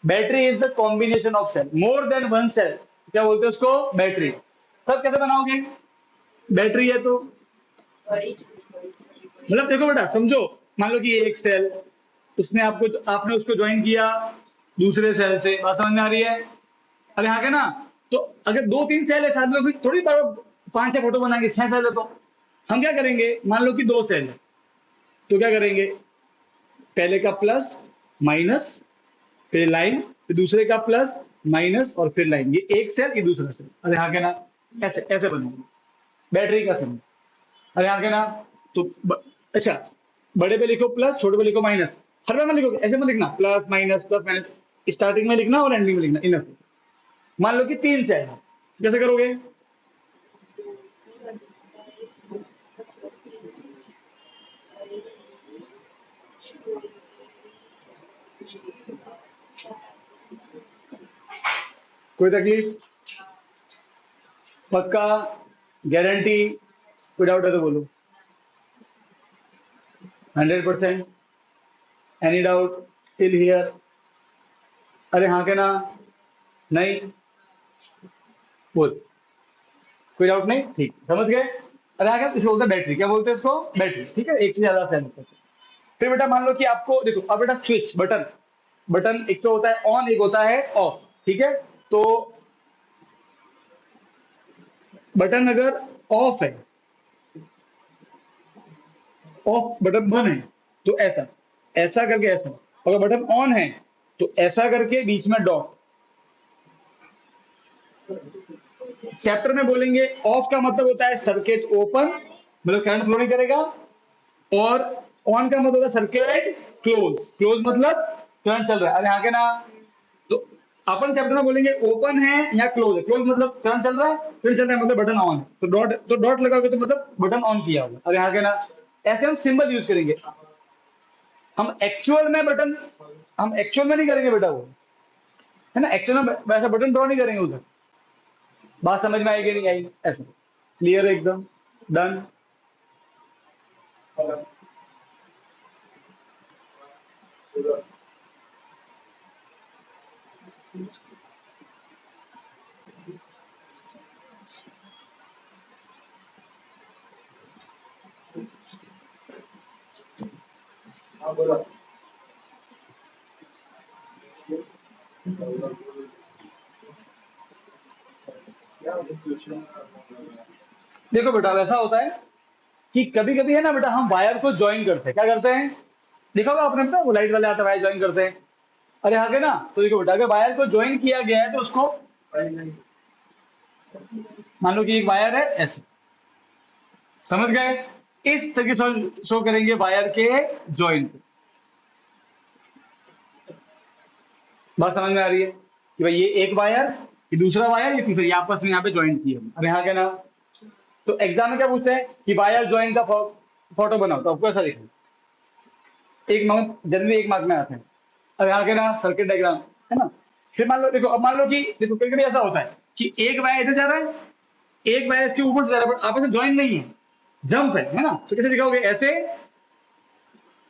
Battery is the combination of cell, more than one cell, क्या बोलते हैं उसको? बैटरी। सब कैसे बनाओगे? बैटरी है तो, मतलब देखो बेटा समझो, मान लो कि ये एक सेल, उसने आपको, आपने उसको ज्वाइन किया दूसरे सेल से। बात समझ में आ रही है? अरे हाँ क्या ना, तो अगर दो तीन सेल है साथ में, फिर थोड़ी बार पांच छह फोटो बनाएंगे, छह सेल है तो हम क्या करेंगे? मान लो कि दो सेल है, तो क्या करेंगे? पहले का प्लस, माइनस, फिर लाइन, फिर दूसरे का प्लस, माइनस, और फिर लाइन। ये एक सेल, ये दूसरा सेल। अरे हाँ क्या ना, ऐसे ऐसे बनेंगे बैटरी का सेल। अरे हाँ क्या ना, तो अच्छा, बड़े पे लिखो प्लस, छोटे पे लिखो माइनस। हर बार में लिखो, ऐसे में लिखना प्लस माइनस, स्टार्टिंग में लिखना और एंडिंग में लिखना, इनफ। मान लो कि तीन सेल है, कैसे करोगे? कोई तकलीफ? पक्का? गारंटी? कोई डाउट है तो बोलो। 100%? Any doubt till here? अरे हाँ के ना, नहीं, बोल। कोई डाउट नहीं? ठीक, समझ गए? अरे हाँ क्या, इसको बोलते हैं बैटरी। क्या बोलते हैं इसको? बैटरी। ठीक है, एक से ज्यादा सेल। फिर बेटा मान लो कि आपको, देखो अब बेटा स्विच, बटन, बटन एक तो होता है ऑन, एक होता है ऑफ। ठीक है, तो बटन अगर ऑफ है, ऑफ बटन बंद है, तो ऐसा, ऐसा करके ऐसा। अगर बटन ऑन है तो ऐसा करके बीच में डॉट। चैप्टर में बोलेंगे ऑफ का मतलब होता है सर्किट ओपन, मतलब करंट फ्लो नहीं करेगा। और ऑन का मतलब होता है सर्किट क्लोज, क्लोज मतलब करंट चल रहा है। अरे आगे ना, तो अपन चैप्टर में बोलेंगे ओपन है या क्लोज है। क्लोज मतलब करंट चल रहा है, फिर चल रहा है मतलब बटन ऑन है, तो डॉट लगाओगे तो मतलब बटन ऑन किया होगा। अरे आगे ना, ऐसे हम सिंबल यूज करेंगे। हम एक्चुअल में बटन, हम एक्चुअल में नहीं करेंगे बेटा वो, है ना, एक्चुअल में वैसा बटन ड्रॉ नहीं करेंगे उधर। बात समझ में आएगी नहीं आई? ऐसे क्लियर है एकदम? डन। हाँ बोलो। देखो बेटा वैसा होता है कि कभी कभी है ना बेटा, हम वायर को ज्वाइन करते हैं। क्या करते हैं? देखा होगा आपने बेटा, वो लाइट वाले आता है वायर ज्वाइन करते हैं। अरे हाँ के ना, तो देखो बेटा, अगर वायर को ज्वाइन किया गया है तो उसको, मान लो कि एक वायर है ऐसे, समझ गए? इस तरह से शो करेंगे वायर के ज्वाइन। बात समझ में आ रही है कि भाई ये एक वायर, ये दूसरा वायर, ये तीसरा, ये आपस में यहाँ पे ज्वाइन किए। अरे हाँ क्या ना, तो एग्जाम में क्या पूछते हैं कि वायर ज्वाइन का फोटो बनाओ, तो आपको ऐसा दिखेगा। एक मार्क जनरली एक मार्क में आते हैं। अब यहाँ के ना सर्किट डायग्राम है ना। फिर मान लो, देखो अब मान लो कि देखो कभी कभी ऐसा होता है कि एक वायर इधर जा रहा है, एक वायर इसके ऊपर से जा रहा है, बट आपस में ज्वाइन नहीं है, जंप है ना। तो कैसे दिखाओगे? ऐसे,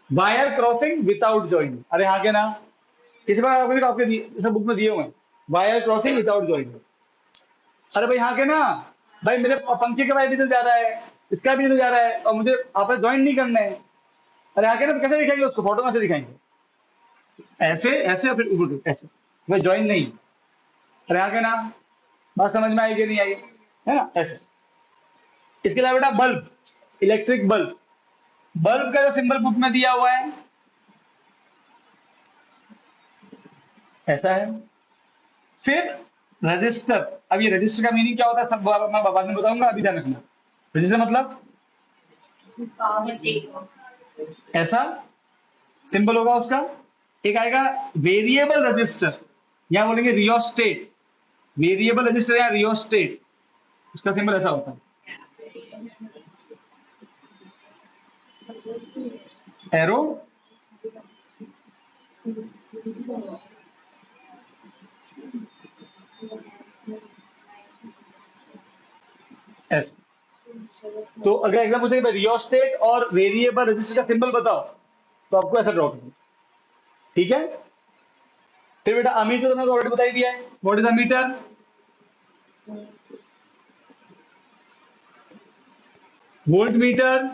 वायर क्रॉसिंग विदाउट ज्वाइन। अरे हाँ के ना, इस बार आपको देखो, आपके इस बुक में दिए हुए हैं, वायर क्रॉसिंग विदाउट ज्वाइन। अरे भाई हाँ के ना, भाई मेरे पंखे का वायर भी इधर जा रहा है, इसका भी इधर जा रहा है, और मुझे आपस ज्वाइन नहीं करना है। अरे हाँ के ना, तो कैसे दिखाएंगे उसको? फोटो में से दिखाएंगे ऐसे ऐसे, या फिर ऊपर को ऐसे, मैं ज्वाइन नहीं। अरे आगे ना, बात समझ में आएगी नहीं आई, है ना? ऐसे। इसके अलावा बेटा बल्ब, इलेक्ट्रिक बल्ब, बल्ब का जो सिंबल बुक में दिया हुआ है ऐसा है। फिर रजिस्टर। अब ये रजिस्टर का मीनिंग क्या होता है सब मैं बाद में बताऊंगा, अभी ध्यान रखना। रजिस्टर मतलब ऐसा सिंबल होगा उसका। एक आएगा वेरिएबल रजिस्टर, या बोलेंगे रियोस्टेट। वेरिएबल रजिस्टर या रियोस्टेट, उसका सिंबल ऐसा होता है, एरो ऐसे। तो अगर एग्जाम पूछेगा रियोस्टेट और वेरिएबल रजिस्टर का सिंबल बताओ, तो आपको ऐसा ड्रॉ करना। ठीक है। फिर बेटा अमीटर तो मैंने ऑलरेडी बता ही दिया है। What is ammeter? Volt meter.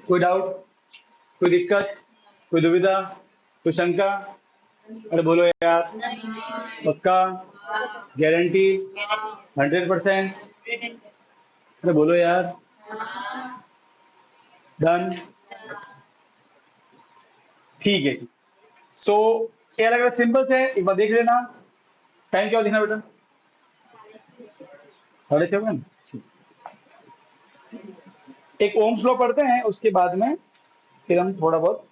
कोई डाउट, कोई दिक्कत, कोई दुविधा, कोई शंका? अरे बोलो यार, पक्का, गारंटी, 100%? अरे बोलो यार, डन, ठीक है। सो ये अलग अलग सिंबल्स है, एक बार देख लेना। टाइम क्या लिखना बेटा? 7:30। एक ओम्स लॉ पढ़ते हैं, उसके बाद में फिर हम थोड़ा बहुत,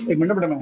एक मिनट बेटा मैं,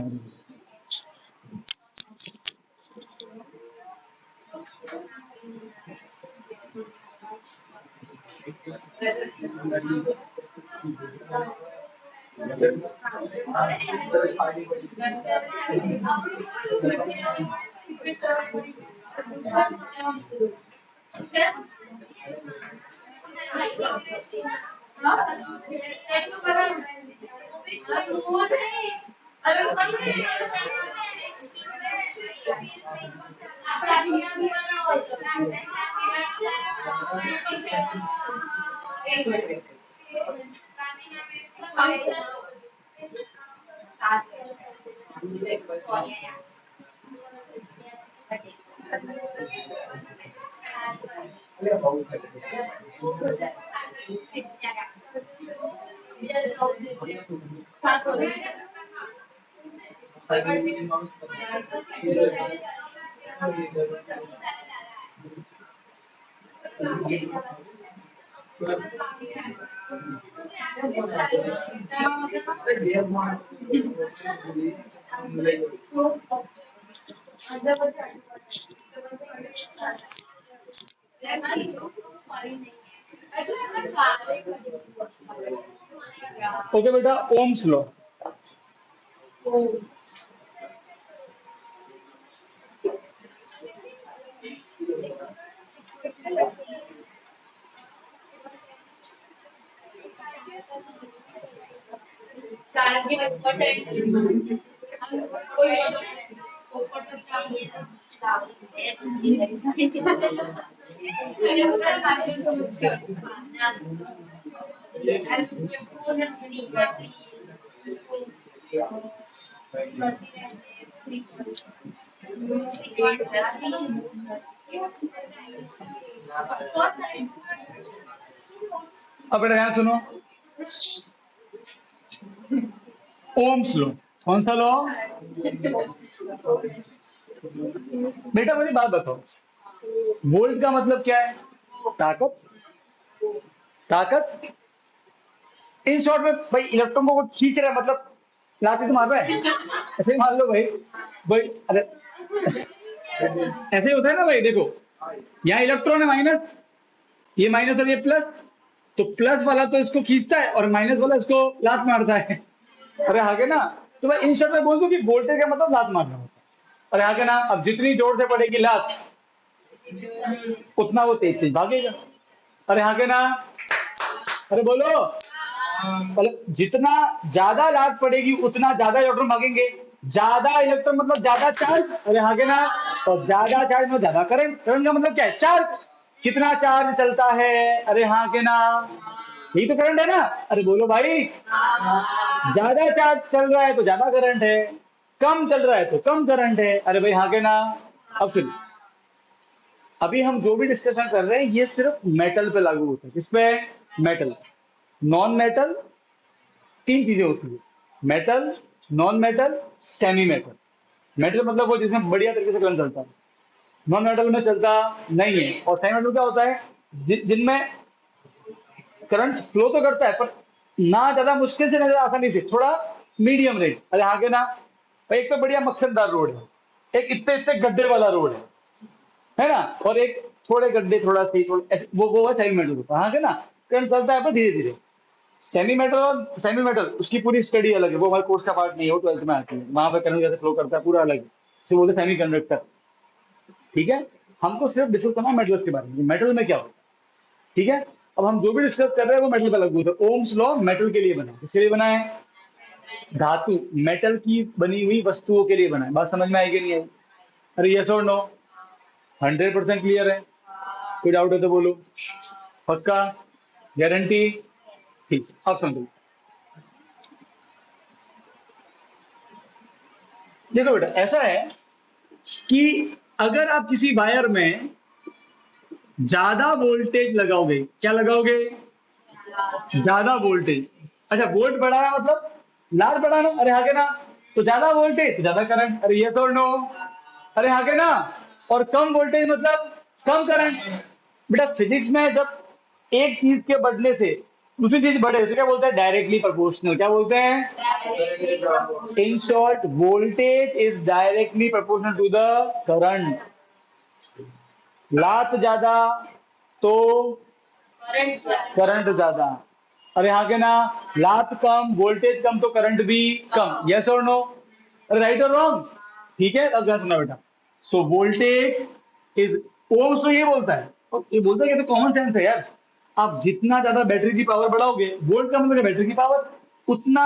ओके बेटा, ओम्स लॉ। अब बेटा यहाँ सुनो, ओम्स लॉ। कौन सा लॉ? बेटा मुझे बात बताओ, वोल्ट का मतलब क्या है? ताकत। ताकत। इन शॉर्ट में भाई इलेक्ट्रॉन को वो खींच रहा है, मतलब लाके तो मार रहा है, ऐसे ही मान लो भाई। भाई अरे ऐसे ही होता है ना भाई, देखो यहाँ इलेक्ट्रॉन है माइनस, ये माइनस और ये प्लस, तो प्लस वाला तो इसको खींचता है और माइनस वाला इसको लात मारता है। अरे आगे ना, तो मैं इन शॉर्ट में बोल दूं कि वोल्टेज का मतलब लात मारना होता है। अरे आगे ना, अब जितनी जोर से पड़ेगी लात उतना वो तेज तेज भागेगा। अरे आगे ना, अरे बोलो, मतलब जितना ज्यादा लात पड़ेगी उतना ज्यादा इलेक्ट्रॉन भागेंगे। ज्यादा इलेक्ट्रॉन मतलब ज्यादा चार्ज, अरे आगे ना, और ज्यादा चार्ज में ज्यादा करंट। करंट का मतलब क्या है? चार्ज। कितना चार्ज चलता है? अरे हाँ के ना, यही तो करंट है ना। अरे बोलो भाई, ज्यादा चार्ज चल रहा है तो ज्यादा करंट है, कम चल रहा है तो कम करंट है। अरे भाई हाँ के ना। अब सुन, अभी हम जो भी डिस्कशन कर रहे हैं ये सिर्फ मेटल पे लागू होता है। किस पे? मेटल। नॉन मेटल तीन चीजें होती है, metal, non metal, semi metal. Metal मतलब वो जिसमें बढ़िया तरीके से करंट चलता है, नॉन मेटल में चलता नहीं है। और सेमी मेटल क्या होता है? जिनमें करंट फ्लो तो करता है पर ना ज्यादा मुश्किल से ना ज्यादा आसानी से, थोड़ा मीडियम रेट। अरे आगे ना, एक तो बढ़िया मक्खनदार रोड है, एक इतने इतने गड्ढे वाला रोड है ना, और एक थोड़े गड्ढे थोड़ा सही थोड़ा वो सेमी मेटल होता है। हाँ ना, करंट चलता है पर धीरे धीरे। सेमी मेटल और सेमी मेटल उसकी पूरी स्टडी अलग है, वो हमारे कोर्स का पार्ट नहीं है, वो 12th में आती है, वहां पे करंट कैसे फ्लो करता है पूरा अलग है, इसे बोलते हैं सेमी कंडक्टर। ठीक है, हमको सिर्फ डिस्कस करना है मेटल्स के बारे में, मेटल में क्या होता है। ठीक है, अब हम जो भी डिस्कस कर रहे हैं वो मेटल पे लागू होता है। ओम्स लॉ मेटल के लिए बना है, किसके लिए बना है? धातु, मेटल की बनी हुई वस्तुओं के लिए बना है। बात समझ में आएगी नहीं आई? अरे यस और नो? 100% क्लियर है? कोई डाउट है तो बोलो। पक्का? गारंटी? ठीक, अब समझो। देखो बेटा ऐसा है कि अगर आप किसी वायर में ज्यादा वोल्टेज लगाओगे, क्या लगाओगे? ज्यादा वोल्टेज। अच्छा, वोल्ट बढ़ाना मतलब लाट बढ़ाना। अरे आगे ना, तो ज्यादा वोल्टेज तो ज्यादा करंट। अरे यस और नो? अरे आगे ना, और कम वोल्टेज मतलब कम करंट। बेटा फिजिक्स में जब एक चीज के बढ़ने से दूसरी चीज बढ़े उसे क्या बोलते हैं? Directly proportional. क्या बोलते हैं? In short, voltage is directly proportional to the current. लात ज्यादा तो करंट ज्यादा। अरे हाँ के ना, लात कम वोल्टेज कम तो करंट भी कम। यस और नो? राइट और रॉन्ग? ठीक है, अब ध्यान सुनना बेटा। सो वोल्टेज इज, ओम्स तो ये बोलता है, और ये बोलता है कि तो कॉमन सेंस है यार। आप जितना ज्यादा बैटरी की पावर बढ़ाओगे, वोल्ट का मतलब बैटरी की पावर, उतना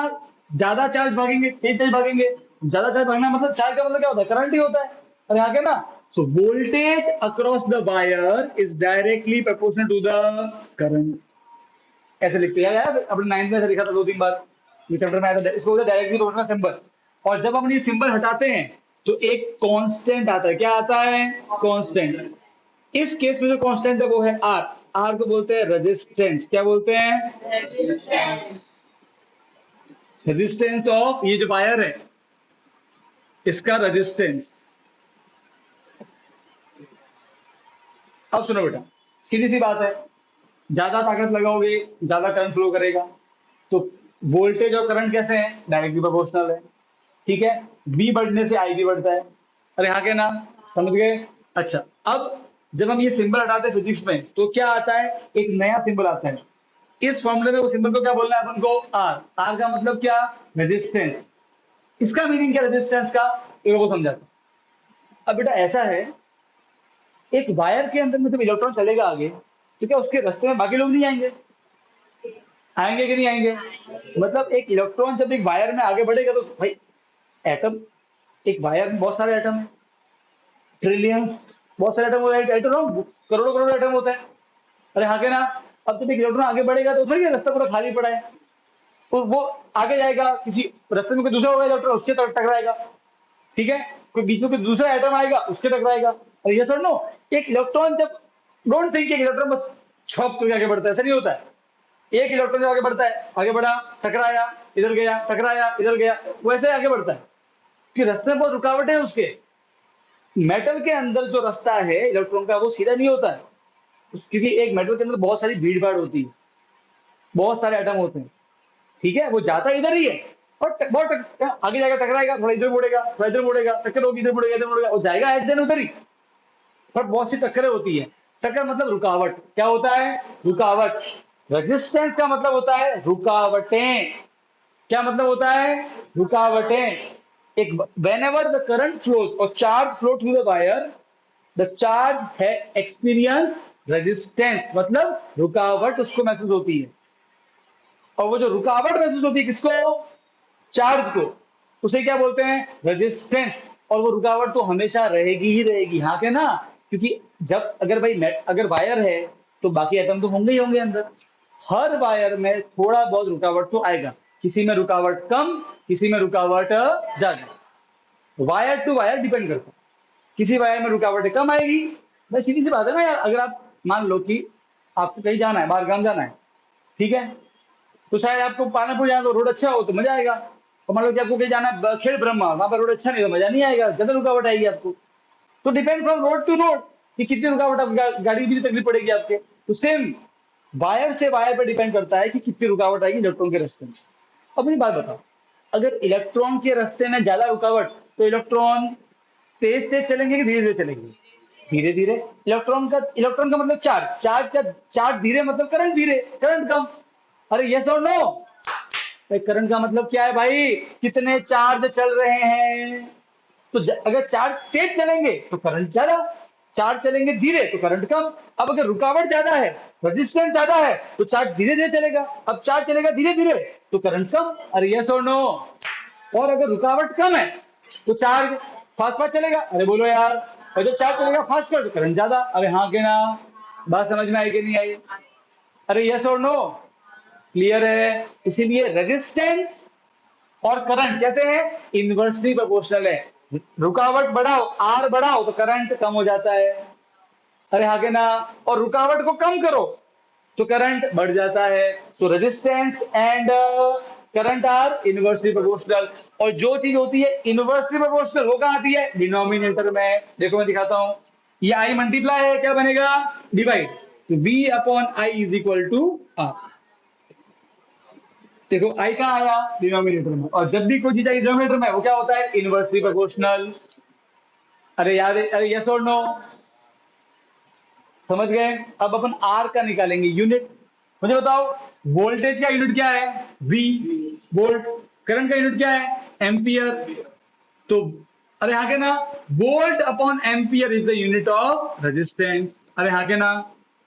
ज्यादा चार्ज भागेंगे, तेज तेज भागेंगे। ज्यादा चार्ज भागना मतलब चार्ज का मतलब क्या होता है? करंट ही होता है। अरे आगे ना, so voltage across the wire is directly proportional to the current. ऐसे लिखते हैं यार, अपने 9th में ऐसे लिखा था 2-3 बार, ये चैप्टर में आया था, इसको बोलते हैं डायरेक्टली प्रोपोर्शनल सिंबल। और जब हम ये सिंबल हटाते हैं तो एक कांस्टेंट आता है। क्या आता है? कांस्टेंट। इस केस में जो कांस्टेंट है वो है आर। आर को बोलते हैं रेजिस्टेंस। क्या बोलते हैं? रेजिस्टेंस ऑफ ये जो वायर है इसका रेजिस्टेंस। अब सुनो बेटा, सीधी सी बात है, ज्यादा ताकत लगाओगे ज्यादा करंट फ्लो करेगा। तो वोल्टेज और करंट कैसे हैं? डायरेक्टली प्रोपोर्शनल है। ठीक है, V बढ़ने से I भी बढ़ता है। अरे हाँ क्या ना, समझ गए? अच्छा, अब जब हम ये सिंबल हटाते हैं फिजिक्स में तो क्या आता है? एक नया सिंबल आता है। इस फॉर्मूले में उस सिंबल को क्या बोलना है अपन को? आर। आर का मतलब क्या? रेजिस्टेंस। इसका मीनिंग क्या रेजिस्टेंस का? ये को समझाता हूं। अब बेटा ऐसा है, एक वायर के अंदर में जब इलेक्ट्रॉन चलेगा आगे तो क्या उसके रास्ते में बाकी लोग नहीं आएंगे? आएंगे कि नहीं आएंगे? मतलब एक इलेक्ट्रॉन जब एक वायर में आगे बढ़ेगा तो भाई एटम, एक वायर में बहुत सारे एटम है, ट्रिलियंस, बहुत सारे एटम होते हैं, एटम करोड़ों करोड़ों एटम होते हैं। अरे हाँ के ना? अब जब एक इलेक्ट्रॉन आगे बढ़ेगा तो थोड़ी ये रास्ता पूरा खाली पड़ा है, तो वो आगे जाएगा, किसी रास्ते में कोई दूसरा होगा इलेक्ट्रॉन उससे टकराएगा, ठीक है? कोई बीच में कोई दूसरा एटम आएगा उसके टकराएगा। और ये नो, एक इलेक्ट्रॉन जब, डोंट थिंक एक इलेक्ट्रॉन बस छप करके आगे बढ़ता है, ऐसा नहीं होता है। एक इलेक्ट्रॉन जब आगे बढ़ता है, आगे बढ़ा, टकराया, इधर गया, टकराया, इधर गया, वैसे आगे बढ़ता है कि रास्ते में बहुत रुकावट है उसके। मेटल के अंदर जो रास्ता है इलेक्ट्रॉन का वो सीधा नहीं होता है, क्योंकि एक मेटल के अंदर बहुत सारी भीड़ भाड़ होती है, बहुत सारे एटम होते हैं, ठीक है? वो जाता इधर ही है, और आगे जाएगा, टकराएगा, थोड़ा इधर मुड़ेगा, थोड़ा इधर मुड़ेगा, टक्कर होगी, इधर मुड़ेगा, इधर मुड़ेगा, वो जाएगा एट उधर ही। पर बहुत सी टक्करें होती है। टक्कर मतलब रुकावट, क्या होता है? रुकावट। रेजिस्टेंस का मतलब होता है रुकावटें। क्या मतलब होता है? रुकावटें। एक, whenever the current flows or charge flow through the wire, the charge है experience resistance, मतलब रुकावट उसको महसूस होती है। और वो जो रुकावट महसूस होती है किसको? चार्ज को। उसे क्या बोलते हैं? रेजिस्टेंस। और वो रुकावट तो हमेशा रहेगी ही रहेगी, हाँ के ना? क्योंकि जब अगर भाई अगर वायर है तो बाकी एटम तो होंगे ही होंगे अंदर। हर वायर में थोड़ा बहुत रुकावट तो आएगा, किसी में रुकावट कम, किसी में रुकावट ज्यादा, वायर टू वायर डिपेंड करता है। किसी वायर में रुकावटें कम आएगी। बस सीधी सी बात है ना यार, अगर आप मान लो कि आपको कहीं जाना है, बाहर गांव जाना है, ठीक है? तो शायद आपको पानापुर जाना, तो रोड अच्छा हो तो मजा आएगा। और मान लो कि आपको कहीं जाना है खेल ब्रह्मा, वहां पर रोड अच्छा नहीं तो मजा नहीं आएगा, ज्यादा रुकावट आएगी आपको। तो depend from road to road कि कितनी रुकावट, आप गाड़ी की तकलीफ पड़ेगी आपके। तो सेम वायर से वायर पे डिपेंड करता है कि कितनी रुकावट आएगी इलेक्ट्रॉन के रास्ते में। अब मुझे बात बताओ, अगर इलेक्ट्रॉन के रास्ते में ज्यादा रुकावट, तो इलेक्ट्रॉन तेज तेज चलेंगे कि धीरे धीरे चलेंगे? धीरे धीरे। इलेक्ट्रॉन का मतलब चार्ज, चार्ज धीरे मतलब करंट धीरे, करंट कम। अरे यस और नो? करंट का मतलब क्या है भाई? कितने चार्ज चल रहे हैं। तो अगर चार्ज तेज चलेंगे तो करंट ज्यादा, चार्ज चलेंगे धीरे तो करंट कम। अब अगर रुकावट ज्यादा है, रेजिस्टेंस ज्यादा है, तो चार्ज धीरे धीरे चलेगा। अब चार्ज चलेगा धीरे धीरे तो करंट कम। अरे यस और नो? और अगर रुकावट कम है तो चार्ज फास्ट फास्ट चलेगा। अरे बोलो यार। और जब चार्ज चलेगा फास्ट फास्ट तो करंट ज्यादा। अरे हाँ के ना? बात समझ में आई कि नहीं आई? अरे यस और नो? क्लियर है? इसीलिए रेजिस्टेंस और करंट कैसे है? इनवर्सली प्रोपोर्शनल है। रुकावट बढ़ाओ, आर बढ़ाओ तो करंट कम हो जाता है। अरे हाँ के ना? और रुकावट को कम करो तो करंट बढ़ जाता है। So resistance and current are inversely proportional. और जो चीज होती है इनवर्सली प्रोपोर्शनल वो कहाँ आती है? डिनोमिनेटर में। देखो मैं दिखाता हूं, ये आई मल्टीप्लाई है, क्या बनेगा? Divide. V upon I is equal to R. देखो आई कहाँ आया? डिनोमिनेटर में। और जब भी कोई चीज आई डिनोमिनेटर में वो क्या होता है? Inversely proportional. अरे याद है? अरे यस और नो? समझ गए? अब अपन आर का निकालेंगे यूनिट। मुझे बताओ, वोल्टेज का यूनिट क्या है? V, volt. करंट का यूनिट क्या है? एम्पियर। तो अरे हाँ के ना? Volt upon ampere is the unit of resistance. अरे हाँ के ना?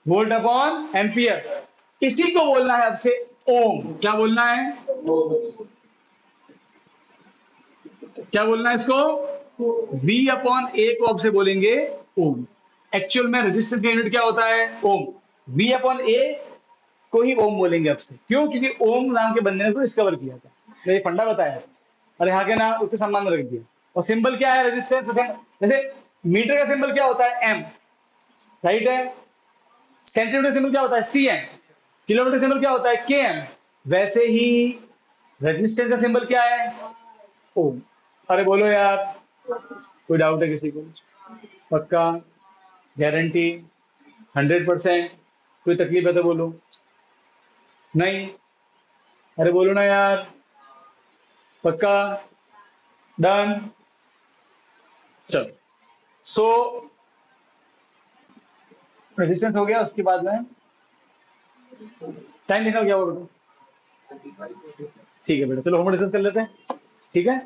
Volt upon ampere. इसी को बोलना है आपसे ओम। क्या बोलना है? क्या बोलना है इसको? V अपॉन ए को आपसे बोलेंगे ओम। एक्चुअल में रेजिस्टेंस का यूनिट क्या होता है? ओम। V अपॉन ए को ही ओम बोलेंगे आपसे। क्यों? क्योंकि ओम नाम के बंदे ने तो डिस्कवर किया था, मैंने फंडा बताया। अरे हाँ के ना? उसके सम्मान में रख दिया। और सिंबल क्या है रेजिस्टेंस? जैसे मीटर का सिंबल क्या होता है? एम, राइट है? सेंटीमीटर सिंबल क्या होता है? C M. किलोमीटर सिंबल क्या होता है? के एम। वैसे ही रेजिस्टेंस का सिंबल क्या है? ओम। अरे बोलो यार, कोई डाउट है किसी को? पक्का? गारंटी? 100%? कोई तकलीफ है तो बोलो। नहीं? अरे बोलो ना यार। पक्का? डन? चलो। सो रेजिस्टेंस हो गया, उसके बाद में टाइम लिखा हो गया वो बेटा। ठीक है बेटा, चलो होम डिस्कस कर लेते हैं, ठीक है?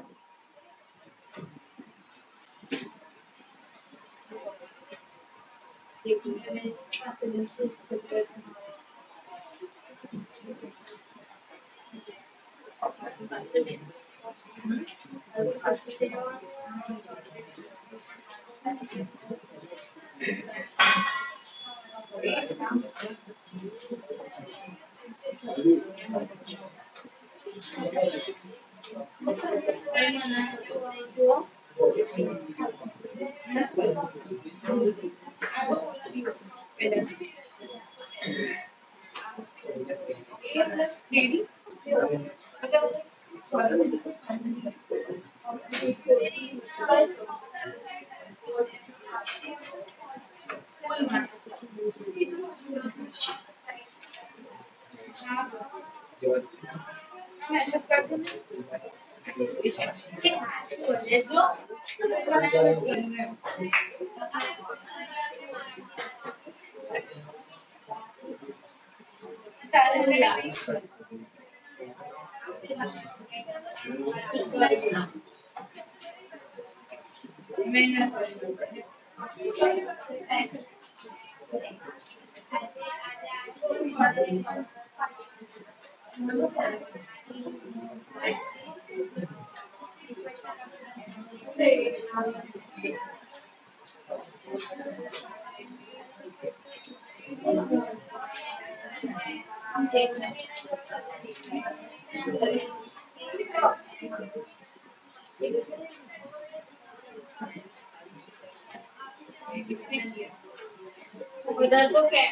उधर तो क्या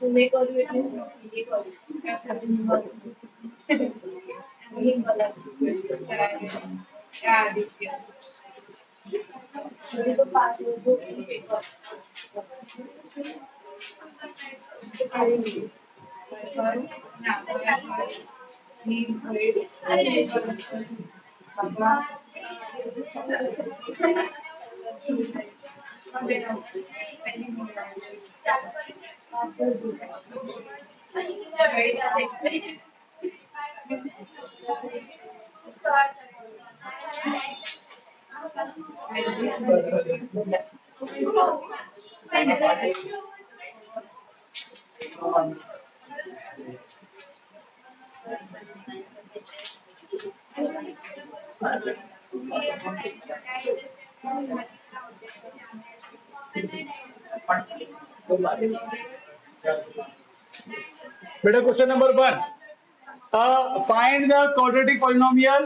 तुम्हें कॉल ये कॉल कैसा ये कॉल क्या देखिए मुझे तो पास जो बेटा question number 1, find the quadratic polynomial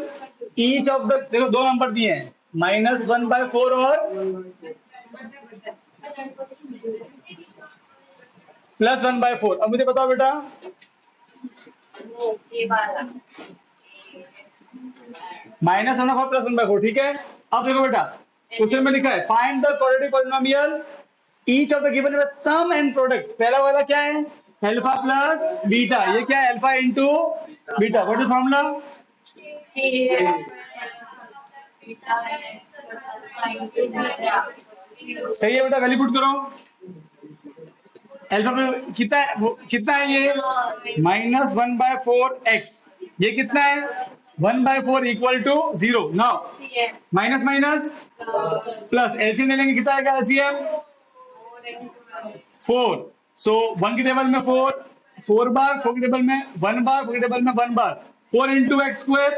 each of the, देखो दो नंबर दिए हैं, -1/4 और +1/4। अब मुझे बताओ बेटा, ये वाला -1/4 +1/4, ठीक है। अब देखो बेटा, क्वेश्चन में लिखा है find the quadratic polynomial each of the given with sum and product. पहला वाला क्या है, अल्फा प्लस बीटा, ये क्या है, alpha into beta. What is formula? सही है बेटा, वैल्यू पुट करो। अल्फा पे कितना है, कितना है ये, -1/4x। ये कितना है, 1/4 equal to 0। Now minus minus plus, LCM ले लेंगे, कितना आएगा एलसीएम, 4। सो 1 की टेबल में 4, 4 बार, 4 की टेबल में 1 बार, 4 की टेबल में 1 बार, 4 into x square,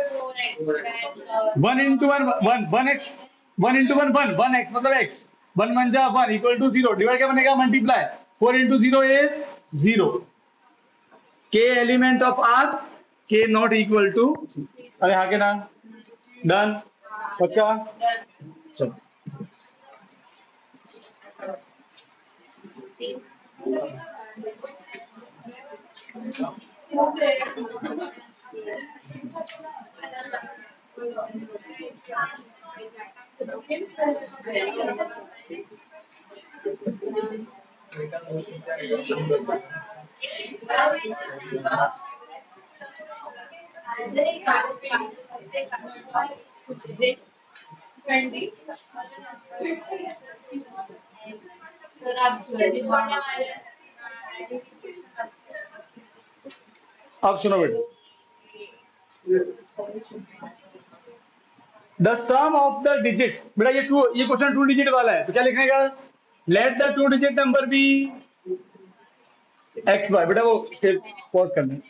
1 into 1 1, 1x, 1 into 1 1, 1x मतलब x, 1 1 जा 1 इक्वल टू 0। डिवाइड क्या बनेगा, मल्टीप्लाई, 4 इंटू 0 इज 0। के एलिमेंट ऑफ आर, के नॉट इक्वल टू, अरे हाँ के ना, डन, पक्का, चलो। अब सुनो बेटा, the sum of the digits, बेटा ये टू, ये क्वेश्चन 2 डिजिट वाला है, तो क्या लिखने का, let the 2 digit number be X Y बेटा वो सिर्फ पॉज कर लें